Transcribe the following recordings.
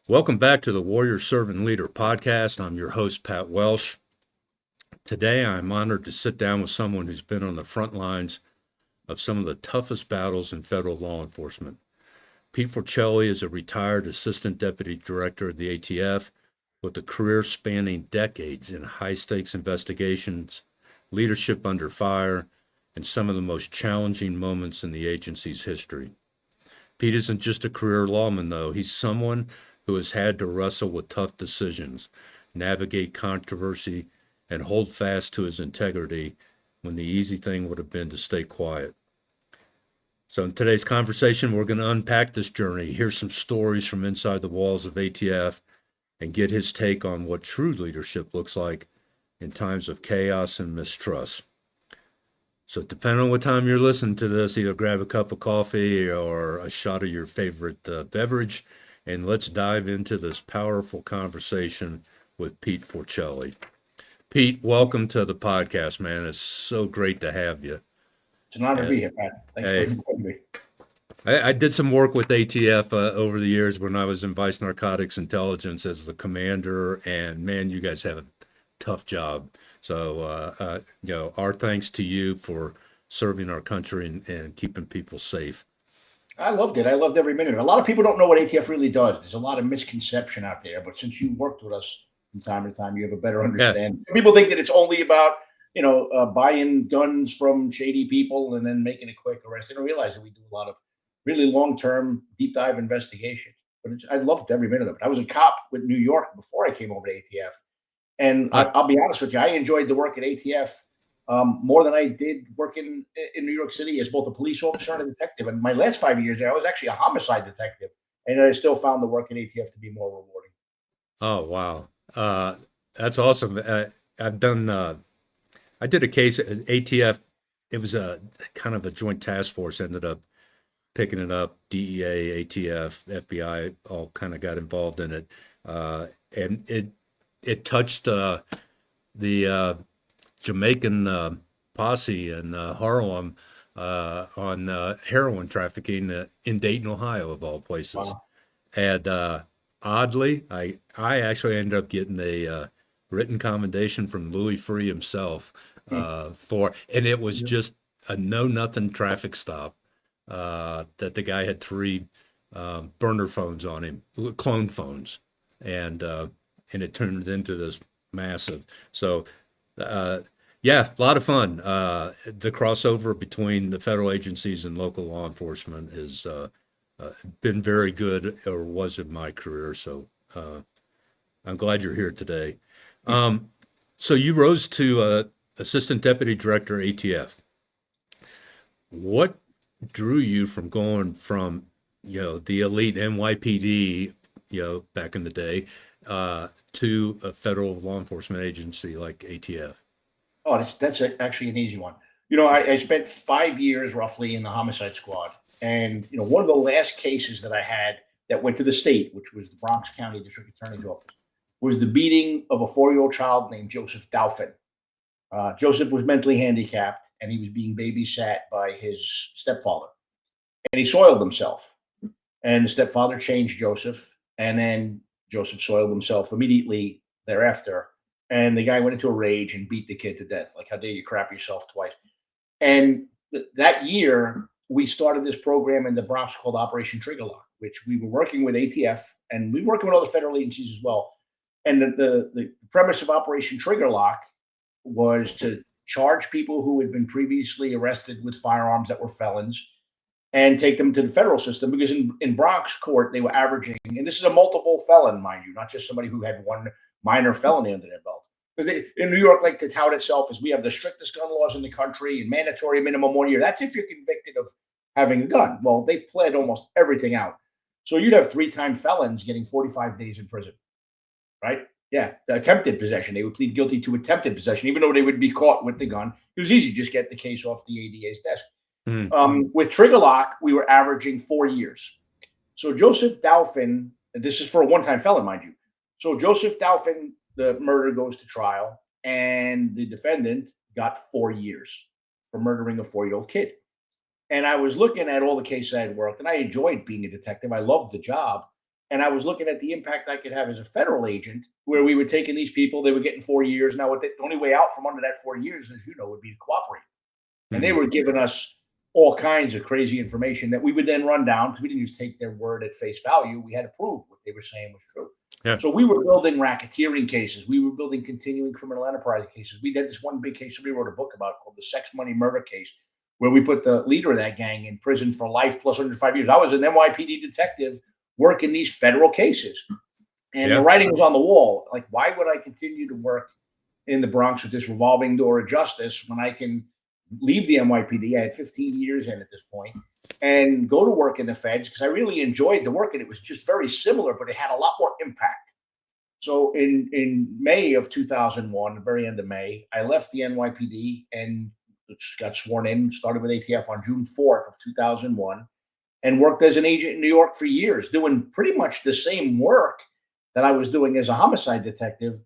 Welcome back to the Warrior Servant Leader podcast. I'm your host, Pat Welsh. Today, I'm honored to sit down with someone who's been on the front lines of some of the toughest battles in federal law enforcement. Pete Forcelli is a retired Assistant Deputy Director of the ATF with a career spanning decades in high stakes investigations, leadership under fire, and some of the most challenging moments in the agency's history. Pete isn't just a career lawman, though. He's someone who has had to wrestle with tough decisions, navigate controversy, and hold fast to his integrity when the easy thing would have been to stay quiet. So, in today's conversation, we're going to unpack this journey, hear some stories from inside the walls of ATF, and get his take on what true leadership looks like in times of chaos and mistrust. So, depending on what time you're listening to this, either grab a cup of coffee or a shot of your favorite beverage, and let's dive into this powerful conversation with Pete Forcelli. Pete, welcome to the podcast, man. It's so great to have you. It's an honor to Uh, be here, Pat. Thanks for hey, inviting me. I did some work with ATF over the years when I was in Vice Narcotics Intelligence as the commander, and man, you guys have a tough job. So, our thanks to you for serving our country and keeping people safe. I loved it. I loved every minute. A lot of people don't know what ATF really does. There's a lot of misconception out there, but since you worked with us from time to time, you have a better Yeah. understanding. People think that it's only about buying guns from shady people and then making a quick arrest. They don't realize that we do a lot of really long-term deep dive investigations. But I loved every minute of it. I was a cop with New York before I came over to ATF. And I, I'll be honest with you, I enjoyed the work at ATF more than I did working in New York City as both a police officer and a detective. And my last 5 years there, I was actually a homicide detective, and I still found the work at ATF to be more rewarding. oh, wow. That's awesome. I've done, I did a case at ATF. It was a kind of a joint task force, ended up picking it up. DEA, ATF, FBI all kind of got involved in it. And it touched the Jamaican posse in Harlem on heroin trafficking in Dayton, Ohio, of all places. Wow. And oddly, I actually ended up getting a written commendation from Louis Free himself Hmm. and it was Yeah. just a know nothing traffic stop that the guy had three burner phones on him, clone phones, and uh, and it turned into this massive. So, uh, yeah, a lot of fun. The crossover between the federal agencies and local law enforcement has uh, been very good, or was in my career. So I'm glad you're here today. Hmm. Um, so you rose to Assistant Deputy Director ATF. What drew you from going from, the elite NYPD, back in the day, to a federal law enforcement agency like ATF? Oh, that's actually an easy one. I spent 5 years roughly in the homicide squad, and one of the last cases that I had that went to the state, which was the Bronx County District Attorney's Office, was the beating of a 4-year-old child named Joseph Dauphin. Joseph was mentally handicapped, and he was being babysat by his stepfather, and he soiled himself. And the stepfather changed Joseph, and then Joseph soiled himself immediately thereafter. And the guy went into a rage and beat the kid to death. Like, how dare you crap yourself twice? And that year, we started this program in the Bronx called Operation Trigger Lock, which we were working with ATF and we were working with other federal agencies as well. And the premise of Operation Trigger Lock was to charge people who had been previously arrested with firearms that were felons and take them to the federal system because in Bronx court, they were averaging, and this is a multiple felon, mind you, not just somebody who had one minor felony under their belt. Because in New York, like to tout itself as we have the strictest gun laws in the country and mandatory minimum 1 year. That's if you're convicted of having a gun. Well, they pled almost everything out. So you'd have 3-time felons getting 45 days in prison, right? Yeah, the attempted possession. They would plead guilty to attempted possession, even though they would be caught with the gun. It was easy, just get the case off the ADA's desk. Hmm. With Trigger Lock, we were averaging 4 years. So Joseph Dauphin, and this is for a one-time felon, mind you. So Joseph Dauphin, the murder goes to trial, and the defendant got 4 years for murdering a 4-year-old kid. And I was looking at all the cases I had worked, and I enjoyed being a detective. I loved the job. And I was looking at the impact I could have as a federal agent, where we were taking these people, they were getting 4 years. Now, the only way out from under that 4 years, as you know, would be to cooperate. And they Mhm. were giving us all kinds of crazy information that we would then run down because we didn't just take their word at face value. We had to prove what they were saying was true. Yeah. So we were building racketeering cases. We were building continuing criminal enterprise cases. We did this one big case somebody wrote a book about called the sex money murder case, where we put the leader of that gang in prison for life plus 105 years. I was an NYPD detective working these federal cases. And the Yeah. writing was on the wall. Like, why would I continue to work in the Bronx with this revolving door of justice when I can leave the NYPD? I had 15 years in at this point and go to work in the feds because I really enjoyed the work and it was just very similar, but it had a lot more impact. So in May of 2001, the very end of May, I left the NYPD and got sworn in, started with ATF on June 4th of 2001 and worked as an agent in New York for years, doing pretty much the same work that I was doing as a homicide detective,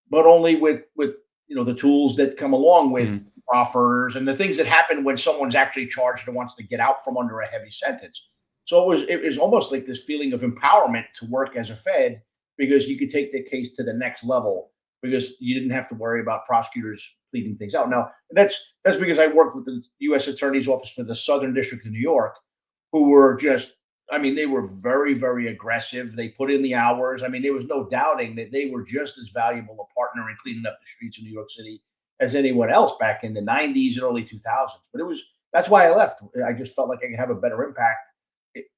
but only with the tools that come along with proffers and the things that happen when someone's actually charged and wants to get out from under a heavy sentence. So it was almost like this feeling of empowerment to work as a Fed because you could take the case to the next level because you didn't have to worry about prosecutors pleading things out. Now that's because I worked with the U.S. Attorney's Office for the Southern District of New York, who were just, I mean, they were very, very aggressive. They put in the hours. I mean, there was no doubting that they were just as valuable a partner in cleaning up the streets of New York City as anyone else back in the 90s and early 2000s. But that's why I left. I just felt like I could have a better impact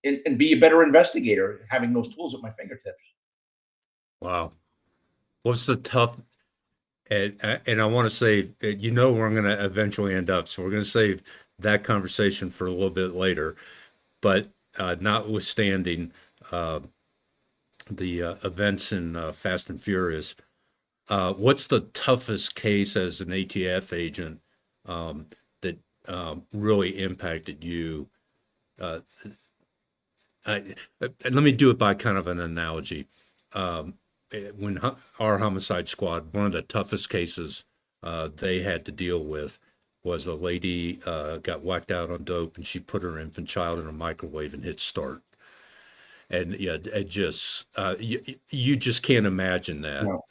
and be a better investigator having those tools at my fingertips. Wow. What's the tough, and I want to say, where I'm going to eventually end up. So we're going to save that conversation for a little bit later. But notwithstanding the events in Fast and Furious, what's the toughest case as an ATF agent that really impacted you? Uh, and let me do it by kind of an analogy. When our homicide squad, one of the toughest cases they had to deal with was a lady got whacked out on dope and she put her infant child in a microwave and hit start. And yeah, it just you just can't imagine that. No.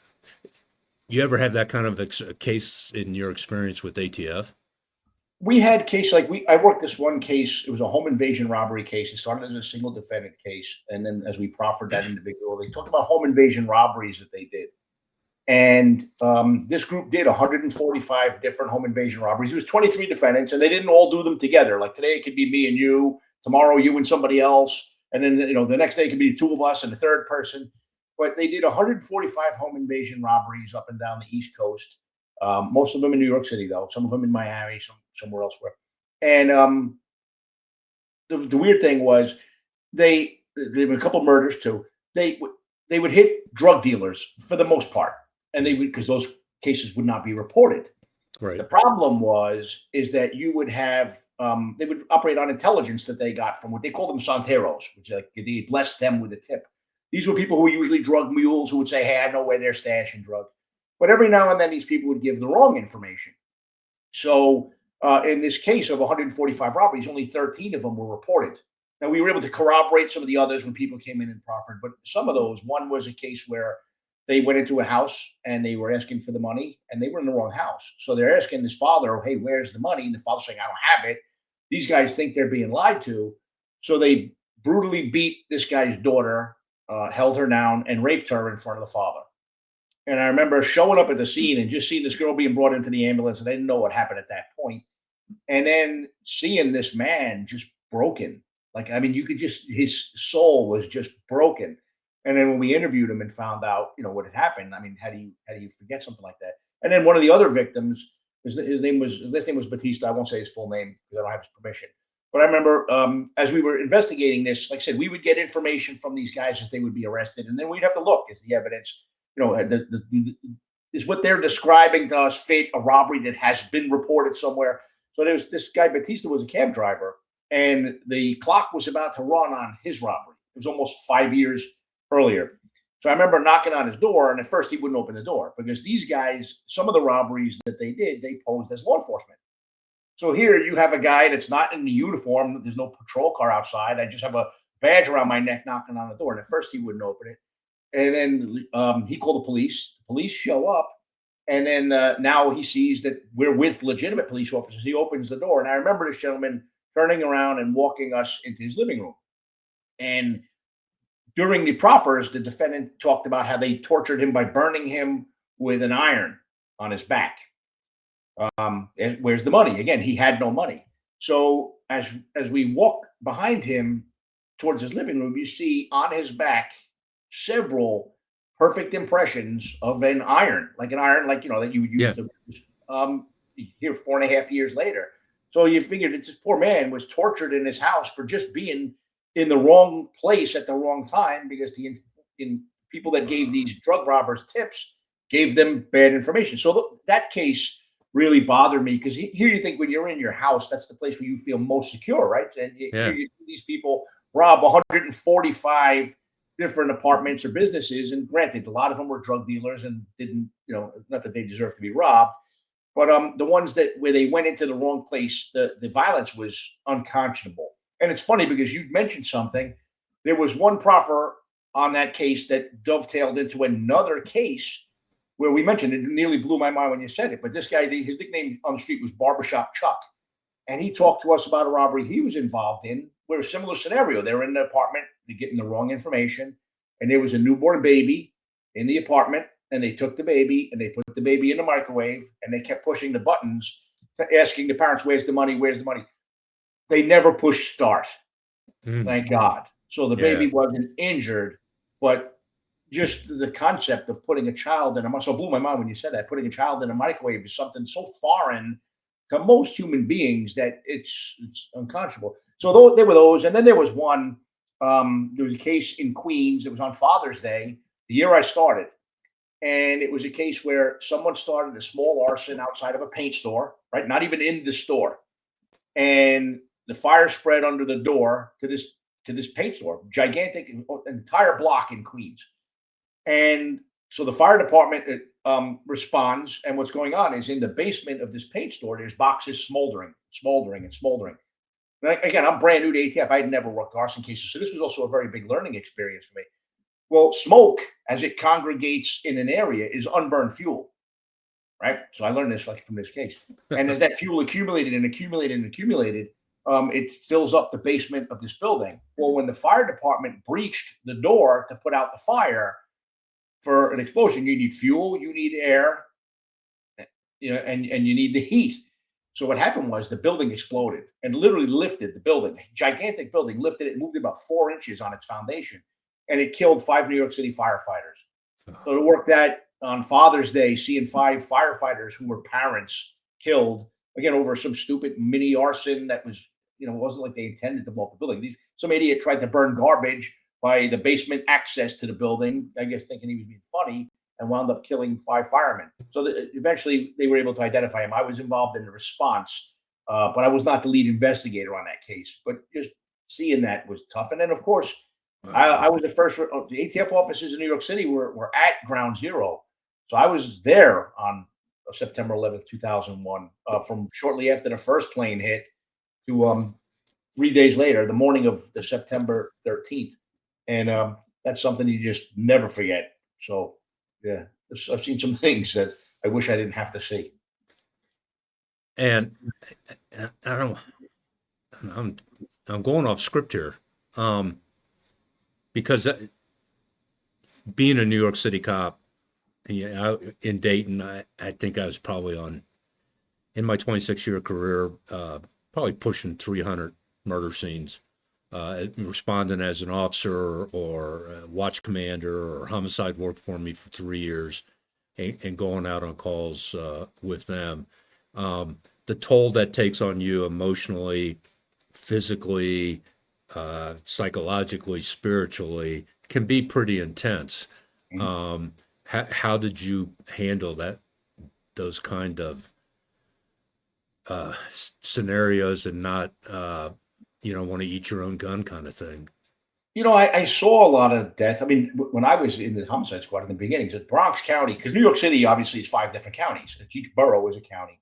You ever have that kind of case in your experience with ATF? We had case like I worked this one case. It was a home invasion robbery case. It started as a single defendant case, and then as we proffered that individual, they talked about home invasion robberies that they did. And this group did 145 different home invasion robberies. It was 23 defendants, and they didn't all do them together. Like today, it could be me and you. Tomorrow, you and somebody else, and then the next day it could be two of us and a third person. But they did 145 home invasion robberies up and down the East Coast. Most of them in New York City, though. Some of them in Miami, somewhere elsewhere. And the weird thing was there were a couple of murders too. They would hit drug dealers for the most part, and they would because those cases would not be reported. Right. The problem is that you would have they would operate on intelligence that they got from what they call them santeros, which like they blessed them with a tip. These were people who were usually drug mules who would say, "Hey, I know where they're stashing drugs," but every now and then these people would give the wrong information. So in this case of 145 robberies, only 13 of them were reported. Now we were able to corroborate some of the others when people came in and proffered, but some of those, one was a case where they went into a house and they were asking for the money and they were in the wrong house. So they're asking his father, "Hey, where's the money?" And the father's saying, "I don't have it." These guys think they're being lied to. So they brutally beat this guy's daughter, held her down, and raped her in front of the father. And I remember showing up at the scene and just seeing this girl being brought into the ambulance, and I didn't know what happened at that point. And then seeing this man just broken. Like, I mean, you could just, his soul was just broken. And then when we interviewed him and found out, what had happened, I mean, how do you forget something like that? And then one of the other victims, his last name was Batista. I won't say his full name because I don't have his permission. But I remember as we were investigating this, like I said, we would get information from these guys as they would be arrested, and then we'd have to look: is the evidence, is what they're describing to us fit a robbery that has been reported somewhere? So there was this guy Batista was a cab driver, and the clock was about to run on his robbery. It was almost 5 years earlier. So I remember knocking on his door, and at first he wouldn't open the door because these guys, some of the robberies that they did, they posed as law enforcement. So here you have a guy that's not in the uniform. There's no patrol car outside. I just have a badge around my neck, knocking on the door. And at first he wouldn't open it. And then he called the police. The police show up. And then now he sees that we're with legitimate police officers. He opens the door. And I remember this gentleman turning around and walking us into his living room. And during the proffers, the defendant talked about how they tortured him by burning him with an iron on his back. And where's the money? Again, he had no money. So as we walk behind him towards his living room, you see on his back several perfect impressions of an iron, like that you would use to here 4.5 years later. So you figured that this poor man was tortured in his house for just being in the wrong place at the wrong time, because the people that gave these drug robbers tips gave them bad information. So that case really bothered me, because here you think when you're in your house, that's the place where you feel most secure, right? And here you see these people rob 145 different apartments or businesses. And granted, a lot of them were drug dealers and didn't, not that they deserve to be robbed, but the ones where they went into the wrong place, the violence was unconscionable. And it's funny because you mentioned something. There was one proffer on that case that dovetailed into another case where we mentioned it. Nearly blew my mind when you said it. But this guy, his nickname on the street was Barbershop Chuck. And he talked to us about a robbery he was involved in, where a similar scenario. They were in an apartment, they're getting the wrong information, and there was a newborn baby in the apartment, and they took the baby and they put the baby in the microwave, and they kept pushing the buttons, asking the parents, where's the money? Where's the money? They never pushed start. Thank God. So the baby wasn't injured, but just the concept of putting a child in so it blew my mind when you said that. Putting a child in a microwave is something so foreign to most human beings that it's unconscionable. So there were those, and then there was one. There was a case in Queens. It was on Father's Day, the year I started, and it was a case where someone started a small arson outside of a paint store, right? Not even in the store, and the fire spread under the door to this paint store, gigantic, an entire block in Queens. And so the fire department responds, and what's going on is in the basement of this paint store, there's boxes smoldering. And again, I'm brand new to ATF. I had never worked arson cases, so this was also a very big learning experience for me. Well, smoke, as it congregates in an area, is unburned fuel, right? So I learned this from this case. And as that fuel accumulated, it fills up the basement of this building. Well, when the fire department breached the door to put out the fire for an explosion, you need fuel, you need air, and you need the heat. So what happened was the building exploded and literally lifted the building, gigantic building, lifted it, moved it about 4 inches on its foundation, and it killed 5 New York City firefighters. So to work that on Father's Day, seeing 5 firefighters who were parents killed, again, over some stupid mini arson that was, it wasn't like they intended to blow up the building. Some idiot tried to burn garbage by the basement access to the building, I guess thinking he was being funny, and wound up killing 5 firemen. So eventually they were able to identify him. I was involved in the response, but I was not the lead investigator on that case. But just seeing that was tough. And then, of course, I was the first. The ATF offices in New York City were at Ground Zero. So I was there on September 11th, 2001, from shortly after the first plane hit to 3 days later, the morning of the September 13th. And that's something you just never forget. So, yeah, I've seen some things that I wish I didn't have to see. And I'm going off script here, because being a New York City cop, in Dayton, I think I was probably in my 26-year career, probably pushing 300 murder scenes, responding as an officer or watch commander or homicide worked for me for 3 years, and going out on calls with them. The toll that takes on you emotionally, physically, psychologically, spiritually can be pretty intense. How did you handle those kind of scenarios and not want to eat your own gun kind of thing? I saw a lot of death. I mean, when I was in the homicide squad in the beginning, it's Bronx County, because New York City obviously is 5 different counties. Each borough is a county.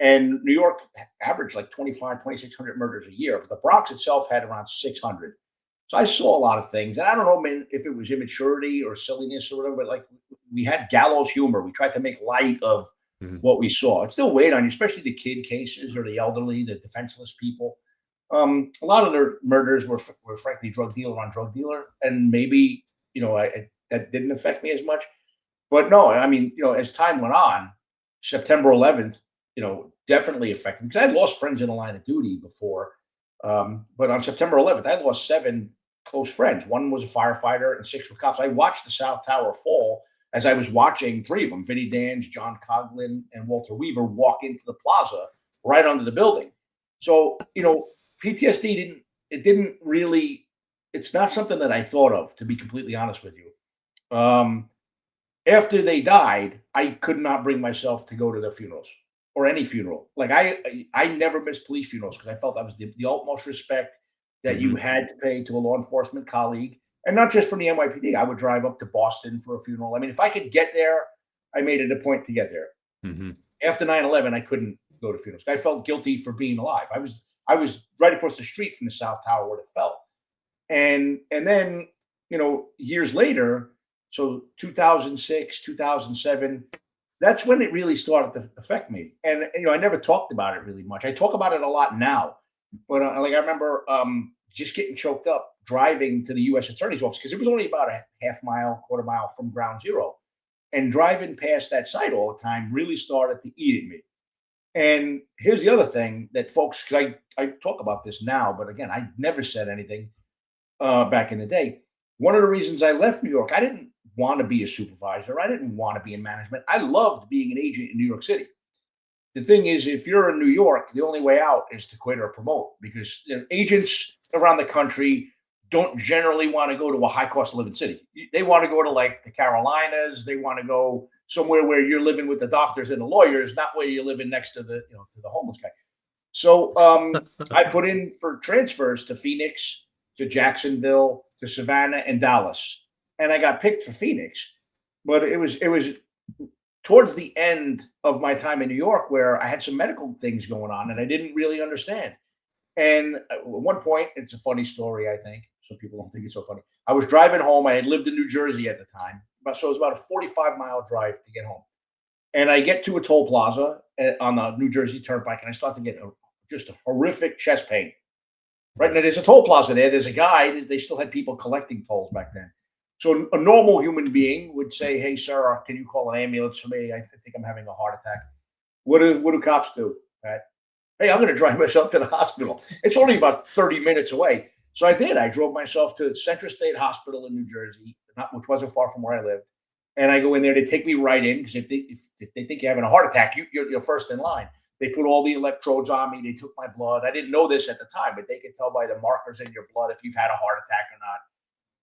And New York averaged like 2,600 murders a year. But the Bronx itself had around 600. So I saw a lot of things. And I don't know, man, if it was immaturity or silliness or whatever, but like we had gallows humor. We tried to make light of Mhm. what we saw. It still weighed on you, especially the kid cases or the elderly, the defenseless people. A lot of their murders were frankly drug dealer on drug dealer. And maybe, that didn't affect me as much. But no, I mean, as time went on, September 11th, definitely affected me because I had lost friends in the line of duty before. But on September 11th, I lost seven close friends. One was a firefighter and six were cops. I watched the South Tower fall as I was watching three of them, Vinnie Dange, John Coughlin, and Walter Weaver walk into the plaza right under the building. So, PTSD didn't really, it's not something that I thought of, to be completely honest with you. Um, After they died, I could not bring myself to go to their funerals or any funeral. Like I never missed police funerals because I felt that was the utmost respect that you Mhm. had to pay to a law enforcement colleague, and not just from the NYPD. I would drive up to Boston for a funeral. I mean, if I could get there, I made it a point to get there. Mhm. After 9/11, I couldn't go to funerals. I felt guilty for being alive. I was right across the street from the South Tower where it fell. And then, years later, so 2006, 2007, that's when it really started to affect me. And I never talked about it really much. I talk about it a lot now, but like I remember just getting choked up driving to the U.S. Attorney's office because it was only about a half mile, quarter mile from Ground Zero, and driving past that site all the time really started to eat at me. And here's the other thing that folks, 'cause I talk about this now, but again, I never said anything back in the day. One of the reasons I left New York, I didn't want to be a supervisor. I didn't want to be in management. I loved being an agent in New York City. The thing is, if you're in New York, the only way out is to quit or promote because agents around the country don't generally want to go to a high cost of living city. They want to go to like the Carolinas. They want to go somewhere where you're living with the doctors and the lawyers, not where you're living next to the homeless guy. So I put in for transfers to Phoenix, to Jacksonville, to Savannah, and Dallas, and I got picked for Phoenix. But it was towards the end of my time in New York where I had some medical things going on and I didn't really understand. And at one point, it's a funny story. I think some people don't think it's so funny. I was driving home. I had lived in New Jersey at the time, so it was about a 45-mile drive to get home. And I get to a toll plaza on the New Jersey Turnpike, and I start to get just a horrific chest pain. Right now, there's a toll plaza there. There's a guy. They still had people collecting tolls back then. So a normal human being would say, "Hey, sir, can you call an ambulance for me? I think I'm having a heart attack." What do cops do? Pat? Hey, I'm going to drive myself to the hospital. It's only about 30 minutes away. So I did. I drove myself to Central State Hospital in New Jersey, which wasn't far from where I lived. And I go in there. They take me right in because if they think you're having a heart attack, you're first in line. They put all the electrodes on me. They took my blood. I didn't know this at the time, but they could tell by the markers in your blood if you've had a heart attack or not.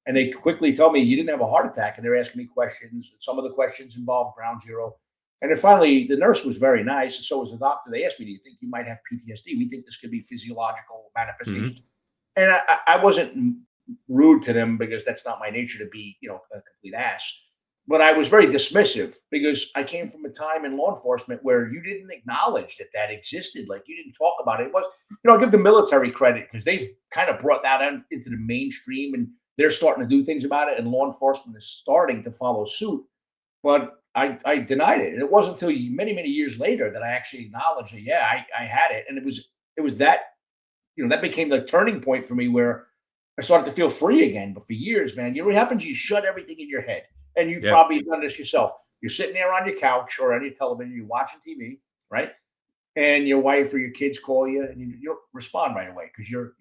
And they quickly tell me you didn't have a heart attack. And they're asking me questions. Some of the questions involved ground zero. And then finally, the nurse was very nice, and so was the doctor. They asked me, "Do you think you might have PTSD? We think this could be physiological Mhm. manifestations." And I wasn't rude to them because that's not my nature to be, a complete ass. But I was very dismissive because I came from a time in law enforcement where you didn't acknowledge that existed. Like you didn't talk about it. It was, I give the military credit because they've kind of brought that into the mainstream and they're starting to do things about it. And law enforcement is starting to follow suit. But I denied it. And it wasn't until many, many years later that I actually acknowledged that, yeah, I had it. And it was that, that became the turning point for me where I started to feel free again. But for years, man, what happens? You shut everything in your head. And you Yeah. probably have done this yourself. You're sitting there on your couch or on your television, you're watching TV, right? And your wife or your kids call you and you don't respond right away because you're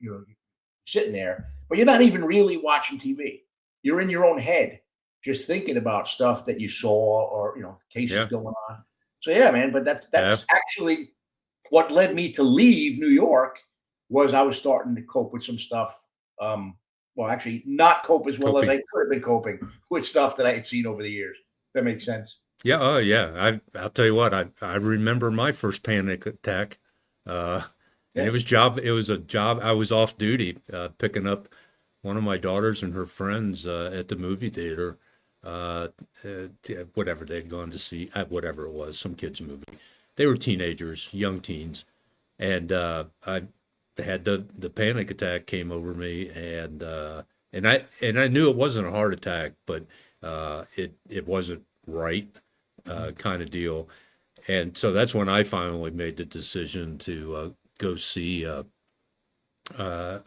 sitting there, but you're not even really watching TV. You're in your own head, just thinking about stuff that you saw or cases Yeah. going on. So yeah, man. But that's Yeah. that's actually what led me to leave New York was I was starting to cope with some stuff. Well, actually, not cope as well as Coping. I could have been coping with stuff that I had seen over the years. That makes sense. Yeah. Oh, yeah. I'll tell you what. I remember my first panic attack, uh, and Yeah. it was a job. I was off duty, picking up one of my daughters and her friends at the movie theater. Uh, Whatever they'd gone to see, whatever it was, some kids' movie. They were teenagers, young teens, and I had the panic attack came over me, and and I knew it wasn't a heart attack, but it wasn't right, kind of deal. And so that's when I finally made the decision to go see a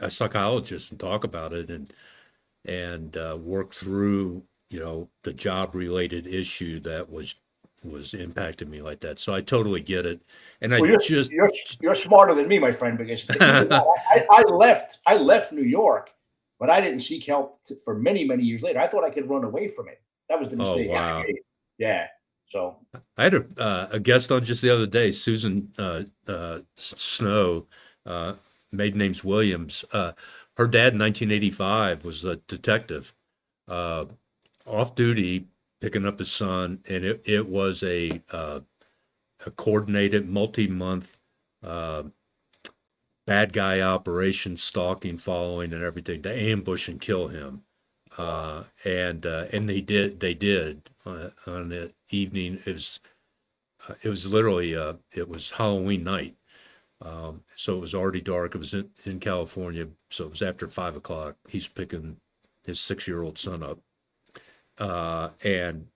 psychologist and talk about it, and work through, the job related issue that was impacting me like that. So I totally get it. And I Well, just you're smarter than me, my friend, because believe it or not, I left New York, but I didn't seek help for many, many years later. I thought I could run away from it. That was the oh mistake I wow. made. Yeah. So I had a guest on just the other day, Susan Snow, uh, maiden name's Williams. Her dad in 1985 was a detective, uh, off duty, picking up his son, and it was a coordinated multi-month uh, bad guy operation, stalking, following, and everything to ambush and kill him. wow. And they did on the evening. It was literally it was Halloween night. So it was already dark. It was in California, so it was after 5 o'clock. He's picking his 6-year-old son up. And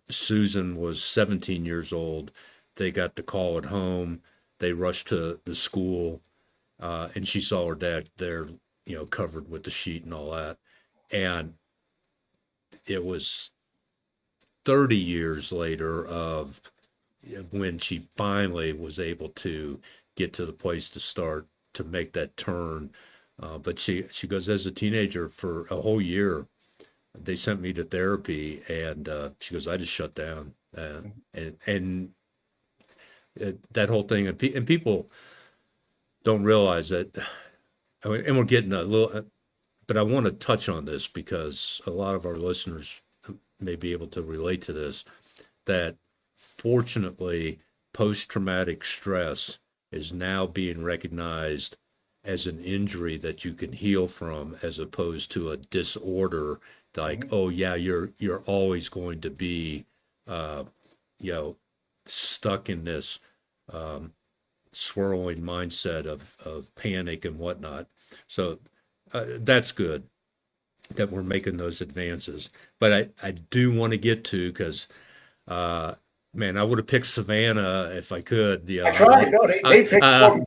Susan was 17 years old. They got the call at home. They rushed to the school, and she saw her dad there, covered with the sheet and all that. And it was 30 years later of when she finally was able to get to the place to start to make that turn. But she goes, as a teenager for a whole year, they sent me to therapy, and she goes, I just shut down, and that whole thing, and people don't realize that. And we're getting a little, but I want to touch on this because a lot of our listeners may be able to relate to this. That fortunately, post traumatic stress is now being recognized as an injury that you can heal from, as opposed to a disorder like, Mhm. oh yeah, you're always going to be uh, you know stuck in this um, swirling mindset of panic and whatnot. So that's good that we're making those advances. But I do want to get to, because uh, man, I would have picked Savannah if I could. I tried. No, I, they picked I, for me.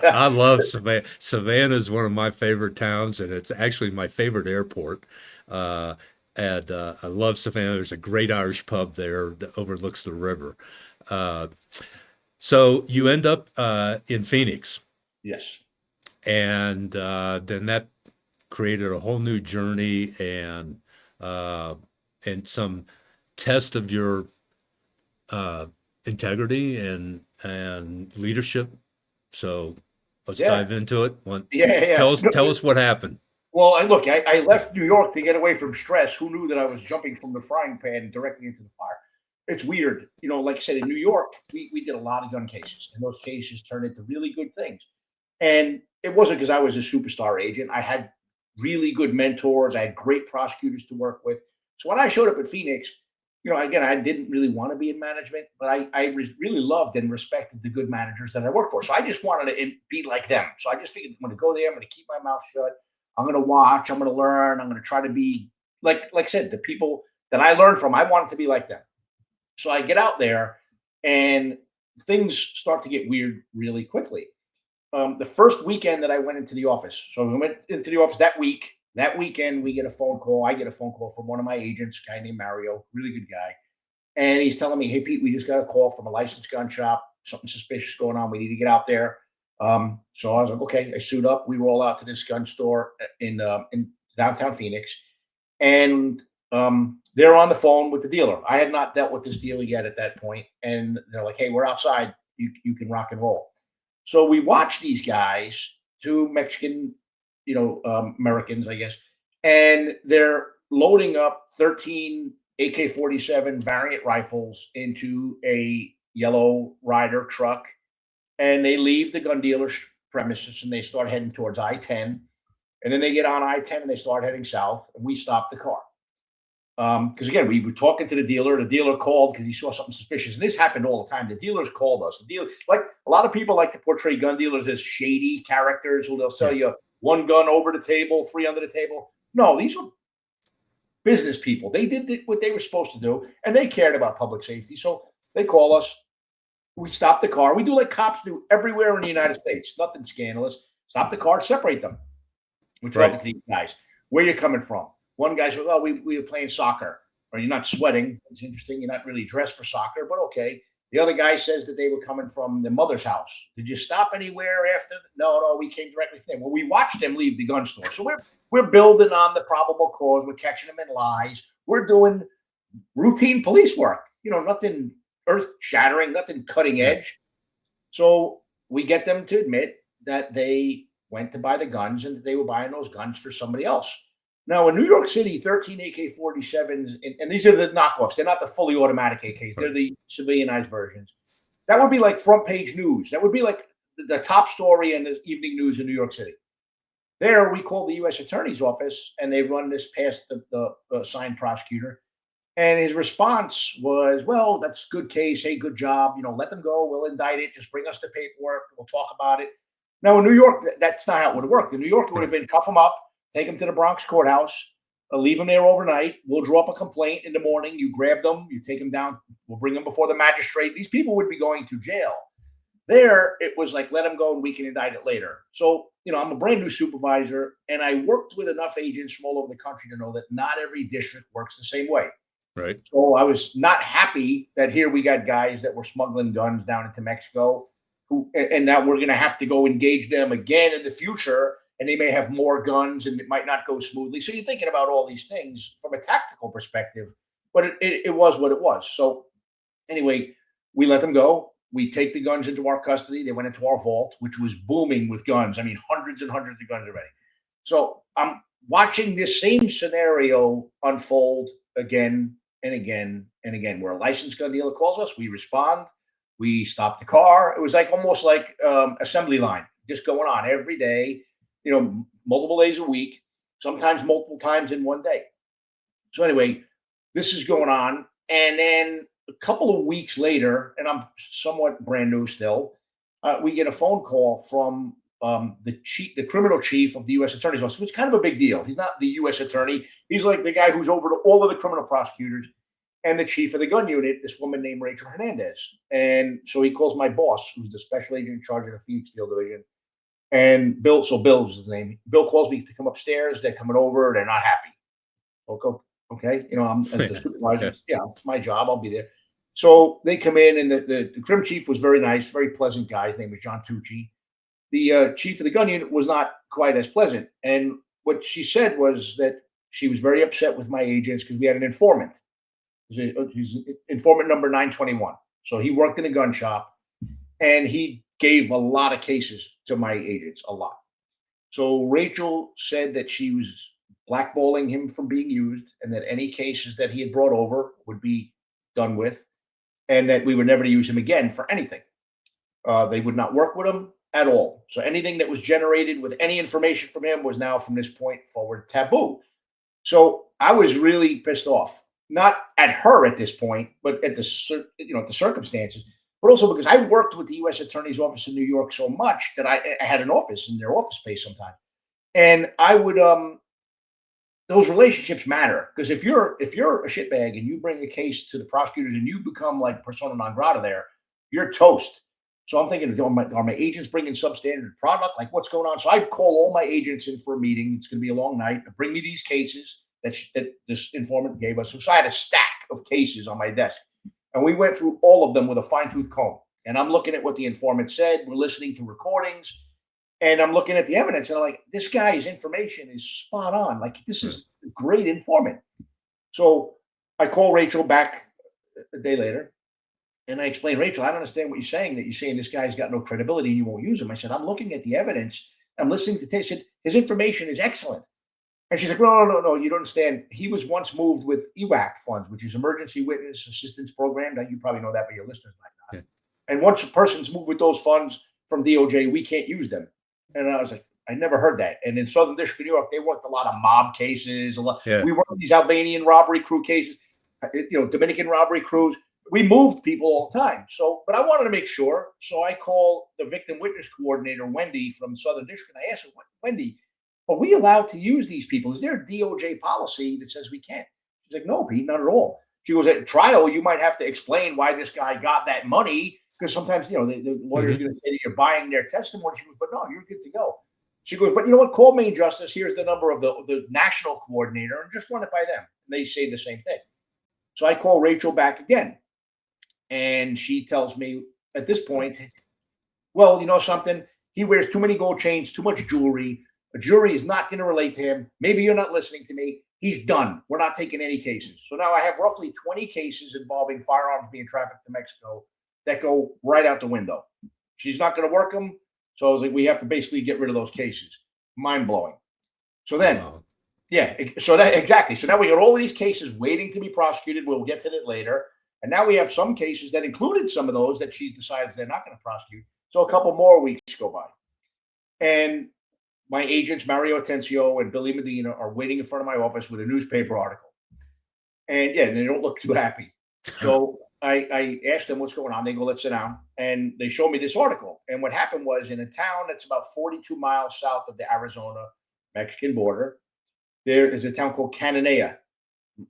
I love Savannah. Savannah is one of my favorite towns, and it's actually my favorite airport. Uh, and I love Savannah. There's a great Irish pub there that overlooks the river. Uh, so you end up in Phoenix, Yes. and then that created a whole new journey, uh, and some test of your uh, integrity and leadership. So let's Yeah. dive into it. Yeah. Tell Yeah. us No, tell us what happened. well, I left New York to get away from stress. Who knew that I was jumping from the frying pan directly into the fire? It's weird. Like I said, in New York, we did a lot of gun cases, and those cases turned into really good things. And it wasn't because I was a superstar agent. I had really good mentors. I had great prosecutors to work with. So when I showed up at Phoenix, again, I didn't really want to be in management, but I really loved and respected the good managers that I worked for. So I just wanted to be like them. So I just figured I'm going to go there. I'm going to keep my mouth shut. I'm going to watch. I'm going to learn. I'm going to try to be like I said, the people that I learned from. I wanted to be like them. So I get out there, and things start to get weird really quickly. The first weekend that I went into the office. So we went into the office that week. That weekend, we get a phone call. I get a phone call from one of my agents, a guy named Mario, really good guy. And he's telling me, hey, Pete, we just got a call from a licensed gun shop. Something suspicious going on. We need to get out there. So I was like, okay. I suit up. We roll out to this gun store in downtown Phoenix. And they're on the phone with the dealer. I had not dealt with this dealer yet at that point. And they're like, hey, we're outside. You can rock and roll. So we watch these guys, two Mexican, Americans, I guess, and they're loading up 13 AK-47 variant rifles into a yellow Ryder truck, and they leave the gun dealer's premises and they start heading towards I-10. And then they get on I-10 and they start heading south, and we stop the car. Because again, we were talking to the dealer. The dealer called because he saw something suspicious, and this happened all the time. The dealers called us. The dealer, like a lot of people, like to portray gun dealers as shady characters who they'll sell Yeah. you one gun over the table, three under the table. No, these were business people. They did what they were supposed to do, and they cared about public safety. So they call us. We stop the car. We do like cops do everywhere in the United States. Nothing scandalous. Stop the car, separate them. We're talking Right. to these guys. Where you coming from? One guy said, "Well, we were playing soccer." Or you're not sweating. It's interesting. You're not really dressed for soccer, but okay. The other guy says that they were coming from the mother's house. Did you stop anywhere after? No, we came directly from them. Well, we watched them leave the gun store. So we're building on the probable cause. We're catching them in lies. We're doing routine police work. Nothing earth shattering, nothing cutting Yeah. edge. So we get them to admit that they went to buy the guns and that they were buying those guns for somebody else. Now, in New York City, 13 AK-47s, and these are the knockoffs. They're not the fully automatic AKs. They're Right. the civilianized versions. That would be like front page news. That would be like the top story in the evening news in New York City. There, we called the U.S. Attorney's Office, and they run this past the assigned prosecutor. And his response was, "Well, that's a good case. Hey, good job. Let them go. We'll indict it. Just bring us the paperwork. We'll talk about it." Now, in New York, that's not how it would have worked. In New York, it would have Right. been cuff them up, take them to the Bronx courthouse, leave them there overnight. We'll draw up a complaint in the morning. You grab them, you take them down. We'll bring them before the magistrate. These people would be going to jail. There, it was like, let them go and we can indict it later. So, I'm a brand new supervisor, and I worked with enough agents from all over the country to know that not every district works the same way. Right. So I was not happy that here we got guys that were smuggling guns down into Mexico, and now we're going to have to go engage them again in the future, and they may have more guns, and it might not go smoothly. So you're thinking about all these things from a tactical perspective, but it was what it was. So anyway, we let them go. We take the guns into our custody. They went into our vault, which was booming with guns. I mean, hundreds and hundreds of guns already. So I'm watching this same scenario unfold again and again and again, where a licensed gun dealer calls us, we respond, we stop the car. It was like almost like assembly line, just going on every day, multiple days a week, sometimes multiple times in one day. So anyway, this is going on, and then a couple of weeks later, and I'm somewhat brand new still, we get a phone call from the criminal chief of the U.S. Attorney's Office, which is kind of a big deal. He's not the U.S. attorney; he's like the guy who's over all of the criminal prosecutors, and the chief of the gun unit, this woman named Rachel Hernandez. And so he calls my boss, who's the special agent in charge of the Phoenix Field Division, and Bill. So Bill was his name. Bill calls me to come upstairs. They're coming over. They're not happy. Okay, I'm as the supervisor. Yeah. Yeah, it's my job. I'll be there. So they come in, and the crim chief was very nice, very pleasant guy. His name was John Tucci. The chief of the gun unit was not quite as pleasant. And what she said was that she was very upset with my agents because we had an informant. He's informant number 921. So he worked in a gun shop, and he gave a lot of cases to my agents, a lot. So Rachel said that she was blackballing him from being used, and that any cases that he had brought over would be done with, and that we would never use him again for anything. They would not work with him at all. So anything that was generated with any information from him was now from this point forward taboo. So I was really pissed off, not at her at this point, but at the circumstances, but also because I worked with the U.S. Attorney's Office in New York so much that I had an office in their office space sometimes, and I would those relationships matter, because if you're a shitbag and you bring a case to the prosecutors and you become like persona non grata there, you're toast. So I'm thinking, are my agents bringing substandard product? Like, what's going on? So I call all my agents in for a meeting. It's going to be a long night. Bring me these cases that this informant gave us. So I had a stack of cases on my desk, and we went through all of them with a fine tooth comb. And I'm looking at what the informant said. We're listening to recordings. And I'm looking at the evidence, and I'm like, this guy's information is spot on. Like, this is a great informant. So I call Rachel back a day later, and I explain, Rachel, I don't understand what you're saying, that you're saying this guy's got no credibility and you won't use him. I said, I'm looking at the evidence. I'm listening to this. His information is excellent. And she's like, no, you don't understand. He was once moved with EWAC funds, which is Emergency Witness Assistance Program. Now, you probably know that, but your listeners might not. Yeah. And once a person's moved with those funds from DOJ, we can't use them. And I was like, I never heard that. And in Southern District of New York, they worked a lot of mob cases. Yeah. We worked these Albanian robbery crew cases, Dominican robbery crews. We moved people all the time. So, but I wanted to make sure. So I call the victim witness coordinator, Wendy, from Southern District, and I asked her, Wendy, are we allowed to use these people? Is there a DOJ policy that says we can't? She's like, no, Pete, not at all. She goes, at trial, you might have to explain why this guy got that money, because sometimes, the lawyer's going to say that you're buying their testimony. She goes, but no, you're good to go. She goes, but you know what? Call Main Justice. Here's the number of the national coordinator and just run it by them. And they say the same thing. So I call Rachel back again. And she tells me at this point, well, you know something? He wears too many gold chains, too much jewelry. A jury is not going to relate to him. Maybe you're not listening to me. He's done. We're not taking any cases. So now I have roughly 20 cases involving firearms being trafficked to Mexico that go right out the window. She's not going to work them. So I was like, we have to basically get rid of those cases. Mind blowing. So then, exactly. So now we got all of these cases waiting to be prosecuted. We'll get to that later. And now we have some cases that included some of those that she decides they're not going to prosecute. So a couple more weeks go by. And my agents, Mario Atencio and Billy Medina, are waiting in front of my office with a newspaper article. And they don't look too happy. So I asked them what's going on. They go, let's sit down. And they show me this article. And what happened was, in a town that's about 42 miles south of the Arizona-Mexican border, there is a town called Cananea.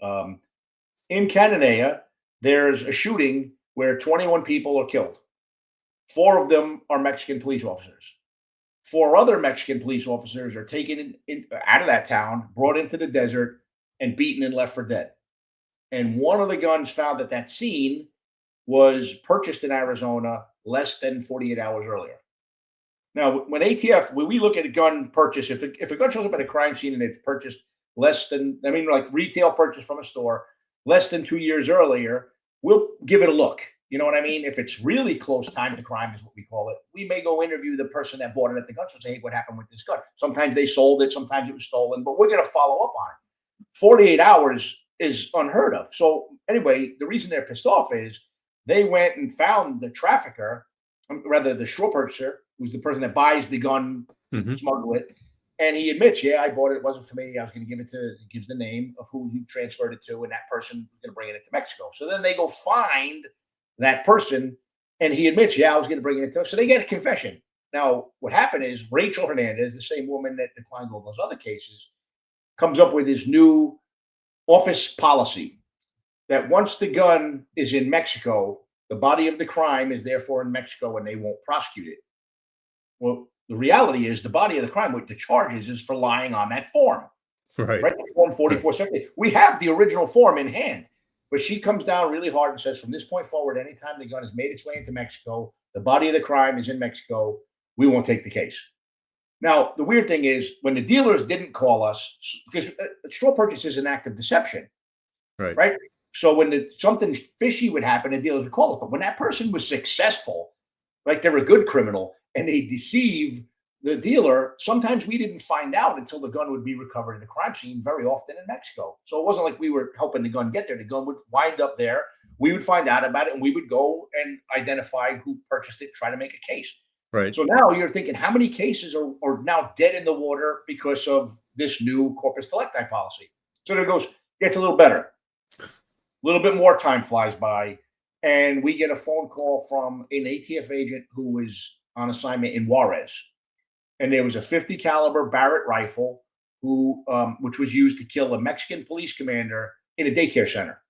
In Cananea, there's a shooting where 21 people are killed. 4 of them are Mexican police officers. 4 other Mexican police officers are taken out of that town, brought into the desert, and beaten and left for dead. And one of the guns found at that scene was purchased in Arizona less than 48 hours earlier. Now, when we look at a gun purchase, if a gun shows up at a crime scene and it's purchased like retail purchase from a store, less than 2 years earlier, we'll give it a look. You know what I mean? If it's really close time to crime is what we call it. We may go interview the person that bought it at the gun store and say, hey, what happened with this gun? Sometimes they sold it. Sometimes it was stolen, but we're going to follow up on it. 48 hours is unheard of. So anyway, the reason they're pissed off is they went and found the trafficker, rather the straw purchaser, who's the person that buys the gun, smuggle it. And he admits, yeah, I bought it. It wasn't for me. I was going to give it to, gives the name of who he transferred it to. And that person was going to bring it into Mexico. So then they go find that person, and he admits, yeah, I was going to bring it into. So they get a confession. Now, what happened is Rachel Hernandez, the same woman that declined all those other cases, comes up with his new office policy that once the gun is in Mexico, the body of the crime is therefore in Mexico, and they won't prosecute it. Well, the reality is the body of the crime, what the charges is for lying on that form. Right? Form 4470. We have the original form in hand. But she comes down really hard and says, from this point forward, anytime the gun has made its way into Mexico, the body of the crime is in Mexico, we won't take the case. Now, the weird thing is, when the dealers didn't call us, because straw purchase is an act of deception, right? So when something fishy would happen, the dealers would call us. But when that person was successful, like they're a good criminal, and they deceive the dealer, sometimes we didn't find out until the gun would be recovered in the crime scene, very often in Mexico. So it wasn't like we were helping the gun get there. The gun would wind up there. We would find out about it, and we would go and identify who purchased it, try to make a case. Right. So now you're thinking, how many cases are now dead in the water because of this new corpus delicti policy? So there gets a little better. A little bit more time flies by, and we get a phone call from an ATF agent who was on assignment in Juarez. And there was a 50 caliber Barrett rifle which was used to kill a Mexican police commander in a daycare center,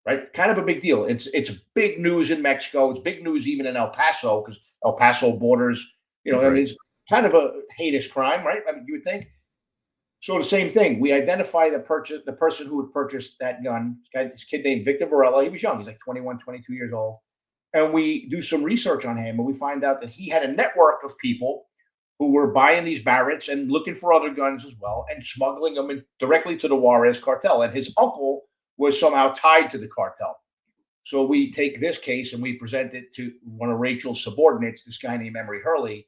right? Kind of a big deal. It's big news in Mexico. It's big news even in El Paso, because El Paso borders, I mean, it's kind of a heinous crime, right? I mean, you would think. So the same thing. We identify the person who had purchased that gun. This kid named Victor Varela. He was young. He's like 21, 22 years old. And we do some research on him, and we find out that he had a network of people who were buying these Barretts and looking for other guns as well, and smuggling them directly to the Juarez cartel. And his uncle was somehow tied to the cartel. So we take this case and we present it to one of Rachel's subordinates, this guy named Emery Hurley,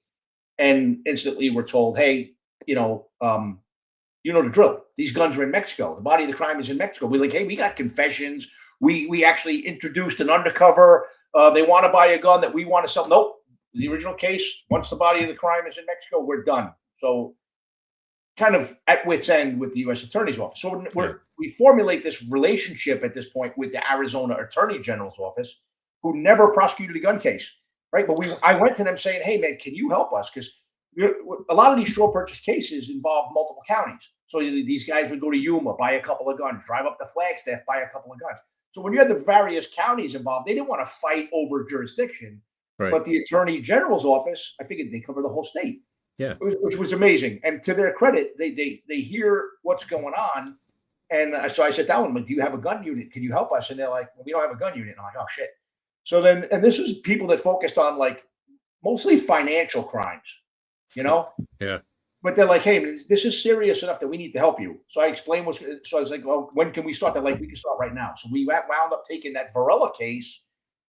and instantly we're told, hey, you know the drill. These guns are in Mexico. The body of the crime is in Mexico. We're like, hey, we got confessions. We actually introduced an undercover. They want to buy a gun that we want to sell. Nope. The original case, once the body of the crime is in Mexico, we're done. So kind of at wit's end with the U.S. Attorney's Office. So we formulate this relationship at this point with the Arizona Attorney General's office, who never prosecuted a gun case, right? But I went to them saying, hey, man, can you help us? Because a lot of these straw purchase cases involve multiple counties. So these guys would go to Yuma, buy a couple of guns, drive up to Flagstaff, buy a couple of guns. So when you had the various counties involved, they didn't want to fight over jurisdiction. Right. But the Attorney General's office, I figured they cover the whole state. Yeah. Which was amazing. And to their credit, they hear what's going on. And so I sat down with them, like, do you have a gun unit? Can you help us? And they're like, well, we don't have a gun unit. And I'm like, oh, shit. So then, and this was people that focused on like mostly financial crimes, you know? Yeah. But they're like, hey, this is serious enough that we need to help you. So I explained so I was like, well, when can we start? They're like, we can start right now. So we wound up taking that Varela case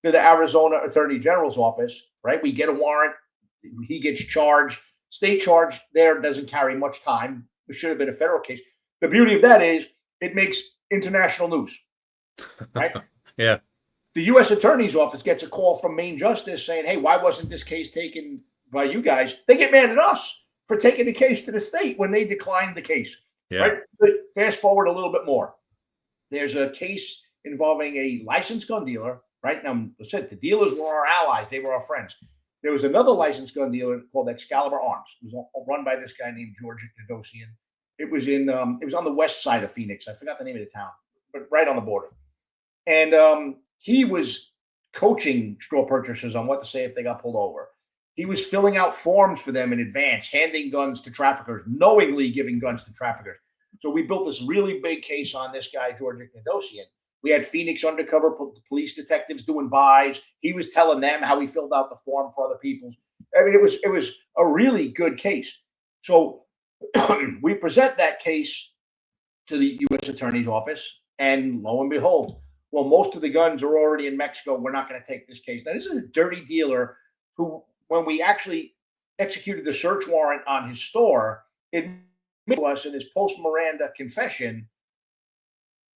to the Arizona Attorney General's office, right? We get a warrant. He gets charged. State charge there doesn't carry much time. It should have been a federal case. The beauty of that is it makes international news, right? Yeah. The U.S. Attorney's Office gets a call from Maine Justice saying, hey, why wasn't this case taken by you guys? They get mad at us for taking the case to the state when they declined the case. Yeah. Right? But fast forward a little bit more. There's a case involving a licensed gun dealer, right? Now, I said the dealers were our allies. They were our friends. There was another licensed gun dealer called Excalibur Arms. It was run by this guy named George Nedosian. It was on the west side of Phoenix. I forgot the name of the town, but right on the border. And he was coaching straw purchasers on what to say if they got pulled over. He was filling out forms for them in advance, handing guns to traffickers, knowingly giving guns to traffickers. So we built this really big case on this guy, George Nedosian. We had Phoenix undercover police detectives doing buys. He was telling them how he filled out the form for other people. I mean, it was a really good case. So we present that case to the U.S. Attorney's Office, and lo and behold, well, most of the guns are already in Mexico. We're not going to take this case. Now, this is a dirty dealer who, when we actually executed the search warrant on his store, it admitted to us in his post-Miranda confession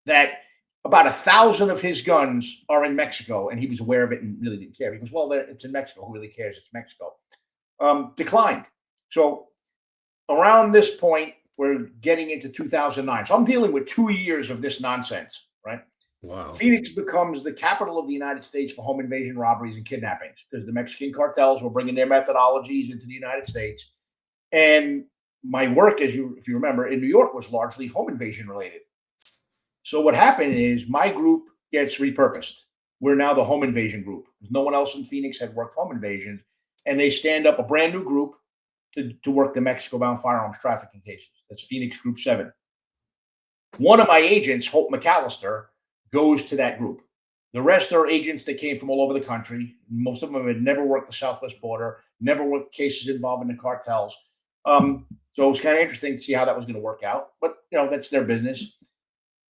that about 1,000 of his guns are in Mexico, and he was aware of it and really didn't care. He goes, well, it's in Mexico. Who really cares? It's Mexico. Declined. So around this point, we're getting into 2009. So I'm dealing with 2 years of this nonsense, right? Wow. Phoenix becomes the capital of the United States for home invasion robberies and kidnappings because the Mexican cartels were bringing their methodologies into the United States. And my work, if you remember, in New York was largely home invasion related. So what happened is my group gets repurposed. We're now the home invasion group. No one else in Phoenix had worked home invasions. And they stand up a brand new group to work the Mexico-bound firearms trafficking cases. That's Phoenix Group 7. One of my agents, Hope McAllister, goes to that group. The rest are agents that came from all over the country. Most of them had never worked the Southwest border, never worked cases involving the cartels. So it was kind of interesting to see how that was going to work out. But, that's their business.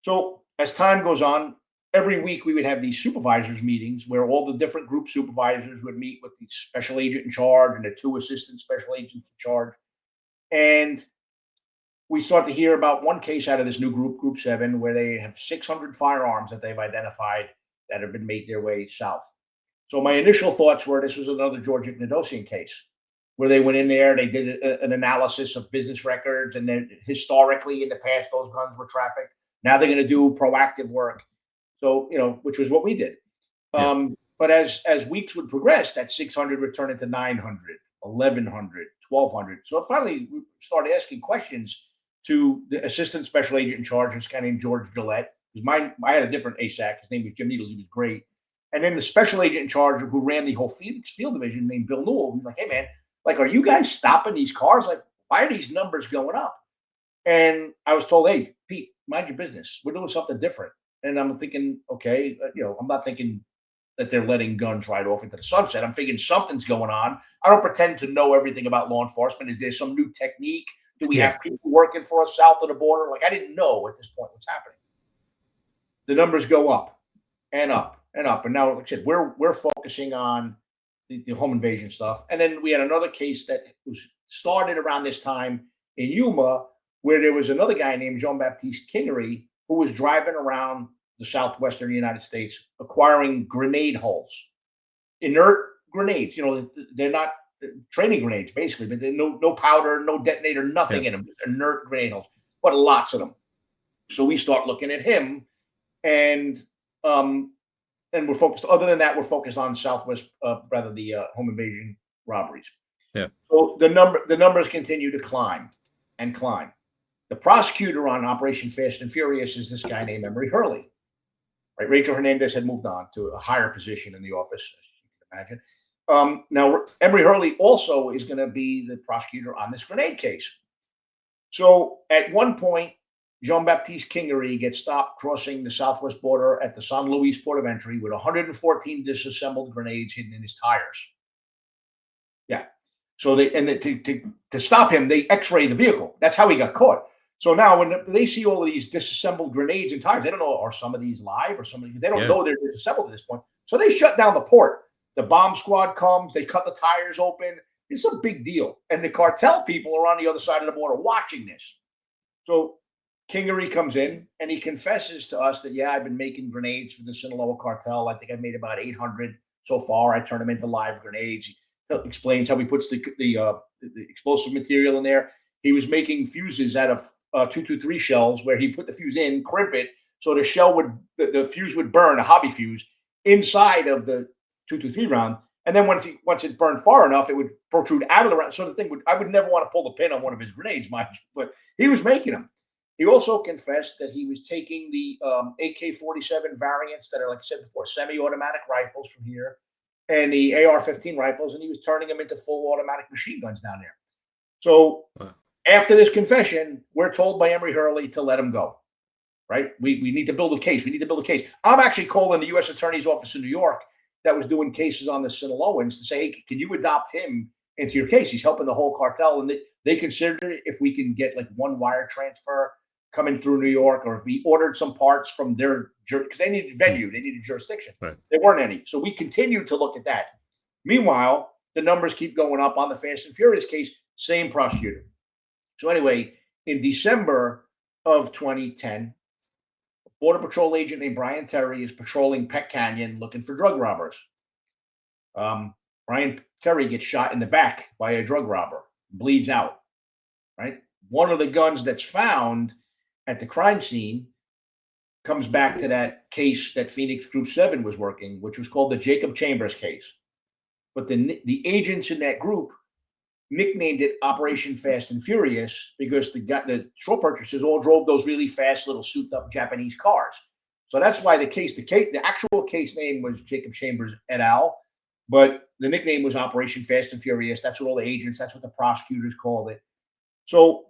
So as time goes on, every week we would have these supervisors meetings where all the different group supervisors would meet with the special agent in charge and the 2 assistant special agents in charge. And we start to hear about one case out of this new group, Group 7, where they have 600 firearms that they've identified that have been made their way south. So my initial thoughts were this was another George Nedosian case where they went in there, they did an analysis of business records, and then historically in the past, those guns were trafficked. Now they're going to do proactive work. So, which was what we did. Yeah. But as weeks would progress, that 600 would turn into 900, 1,100, 1,200. So finally, we started asking questions to the assistant special agent in charge, this guy named George Gillette. I had a different ASAC. His name was Jim Needles. He was great. And then the special agent in charge who ran the whole Phoenix field division named Bill Newell. He's like, hey, man, are you guys stopping these cars? Why are these numbers going up? And I was told, hey, Pete, mind your business. We're doing something different. And I'm thinking, okay, I'm not thinking that they're letting guns right off into the sunset. I'm thinking something's going on. I don't pretend to know everything about law enforcement. Is there some new technique? Do we have people working for us south of the border? I didn't know at this point what's happening. The numbers go up and up and up. And now, like I said, we're focusing on the home invasion stuff. And then we had another case that was started around this time in Yuma, where there was another guy named Jean-Baptiste Kingery who was driving around the southwestern United States acquiring grenade hulls, inert grenades. They're not training grenades, basically, but there's no powder, no detonator, nothing in them. Inert grenade hulls, but lots of them. So we start looking at him, and we're focused. Other than that, we're focused on Southwest, the home invasion robberies. Yeah. So the numbers continue to climb and climb. The prosecutor on Operation Fast and Furious is this guy named Emory Hurley. Right? Rachel Hernandez had moved on to a higher position in the office, as you can imagine. Now, Emory Hurley also is going to be the prosecutor on this grenade case. So at one point, Jean-Baptiste Kingery gets stopped crossing the southwest border at the San Luis port of entry with 114 disassembled grenades hidden in his tires. Yeah. So to stop him, they X-ray the vehicle. That's how he got caught. So now when they see all of these disassembled grenades and tires, they don't know, are some of these live or some of these, they don't know they're disassembled at this point. So they shut down the port. The bomb squad comes, they cut the tires open. It's a big deal. And the cartel people are on the other side of the border watching this. So Kingery comes in and he confesses to us that, yeah, I've been making grenades for the Sinaloa cartel. I think I've made about 800 so far. I turn them into live grenades. He explains how he puts the explosive material in there. He was making fuses out of 223 shells where he put the fuse in, crimp it, so the fuse would burn, a hobby fuse, inside of the 223 round. And then once it burned far enough, it would protrude out of the round. So the thing I would never want to pull the pin on one of his grenades, mind you, but he was making them. He also confessed that he was taking the AK-47 variants that are, like I said before, semi-automatic rifles from here and the AR-15 rifles, and he was turning them into full automatic machine guns down there. So after this confession, we're told by Emory Hurley to let him go, right? We need to build a case. We need to build a case. I'm actually calling the U.S. Attorney's Office in New York that was doing cases on the Sinaloans to say, hey, can you adopt him into your case? He's helping the whole cartel. And they considered it if we can get like one wire transfer coming through New York, or if we ordered some parts from their, because they needed venue, they needed jurisdiction. Right. There weren't any. So we continued to look at that. Meanwhile, the numbers keep going up on the Fast and Furious case, same prosecutor. So anyway, in December of 2010, a Border Patrol agent named Brian Terry is patrolling Peck Canyon looking for drug robbers. Brian Terry gets shot in the back by a drug robber, bleeds out, right? One of the guns that's found at the crime scene comes back to that case that Phoenix Group 7 was working, which was called the Jacob Chambers case. But the agents in that group nicknamed it Operation Fast and Furious because the straw purchasers all drove those really fast little souped up Japanese cars. So that's why the actual case name was Jacob Chambers et al., but the nickname was Operation Fast and Furious. That's what all the agents, that's what the prosecutors called it. So,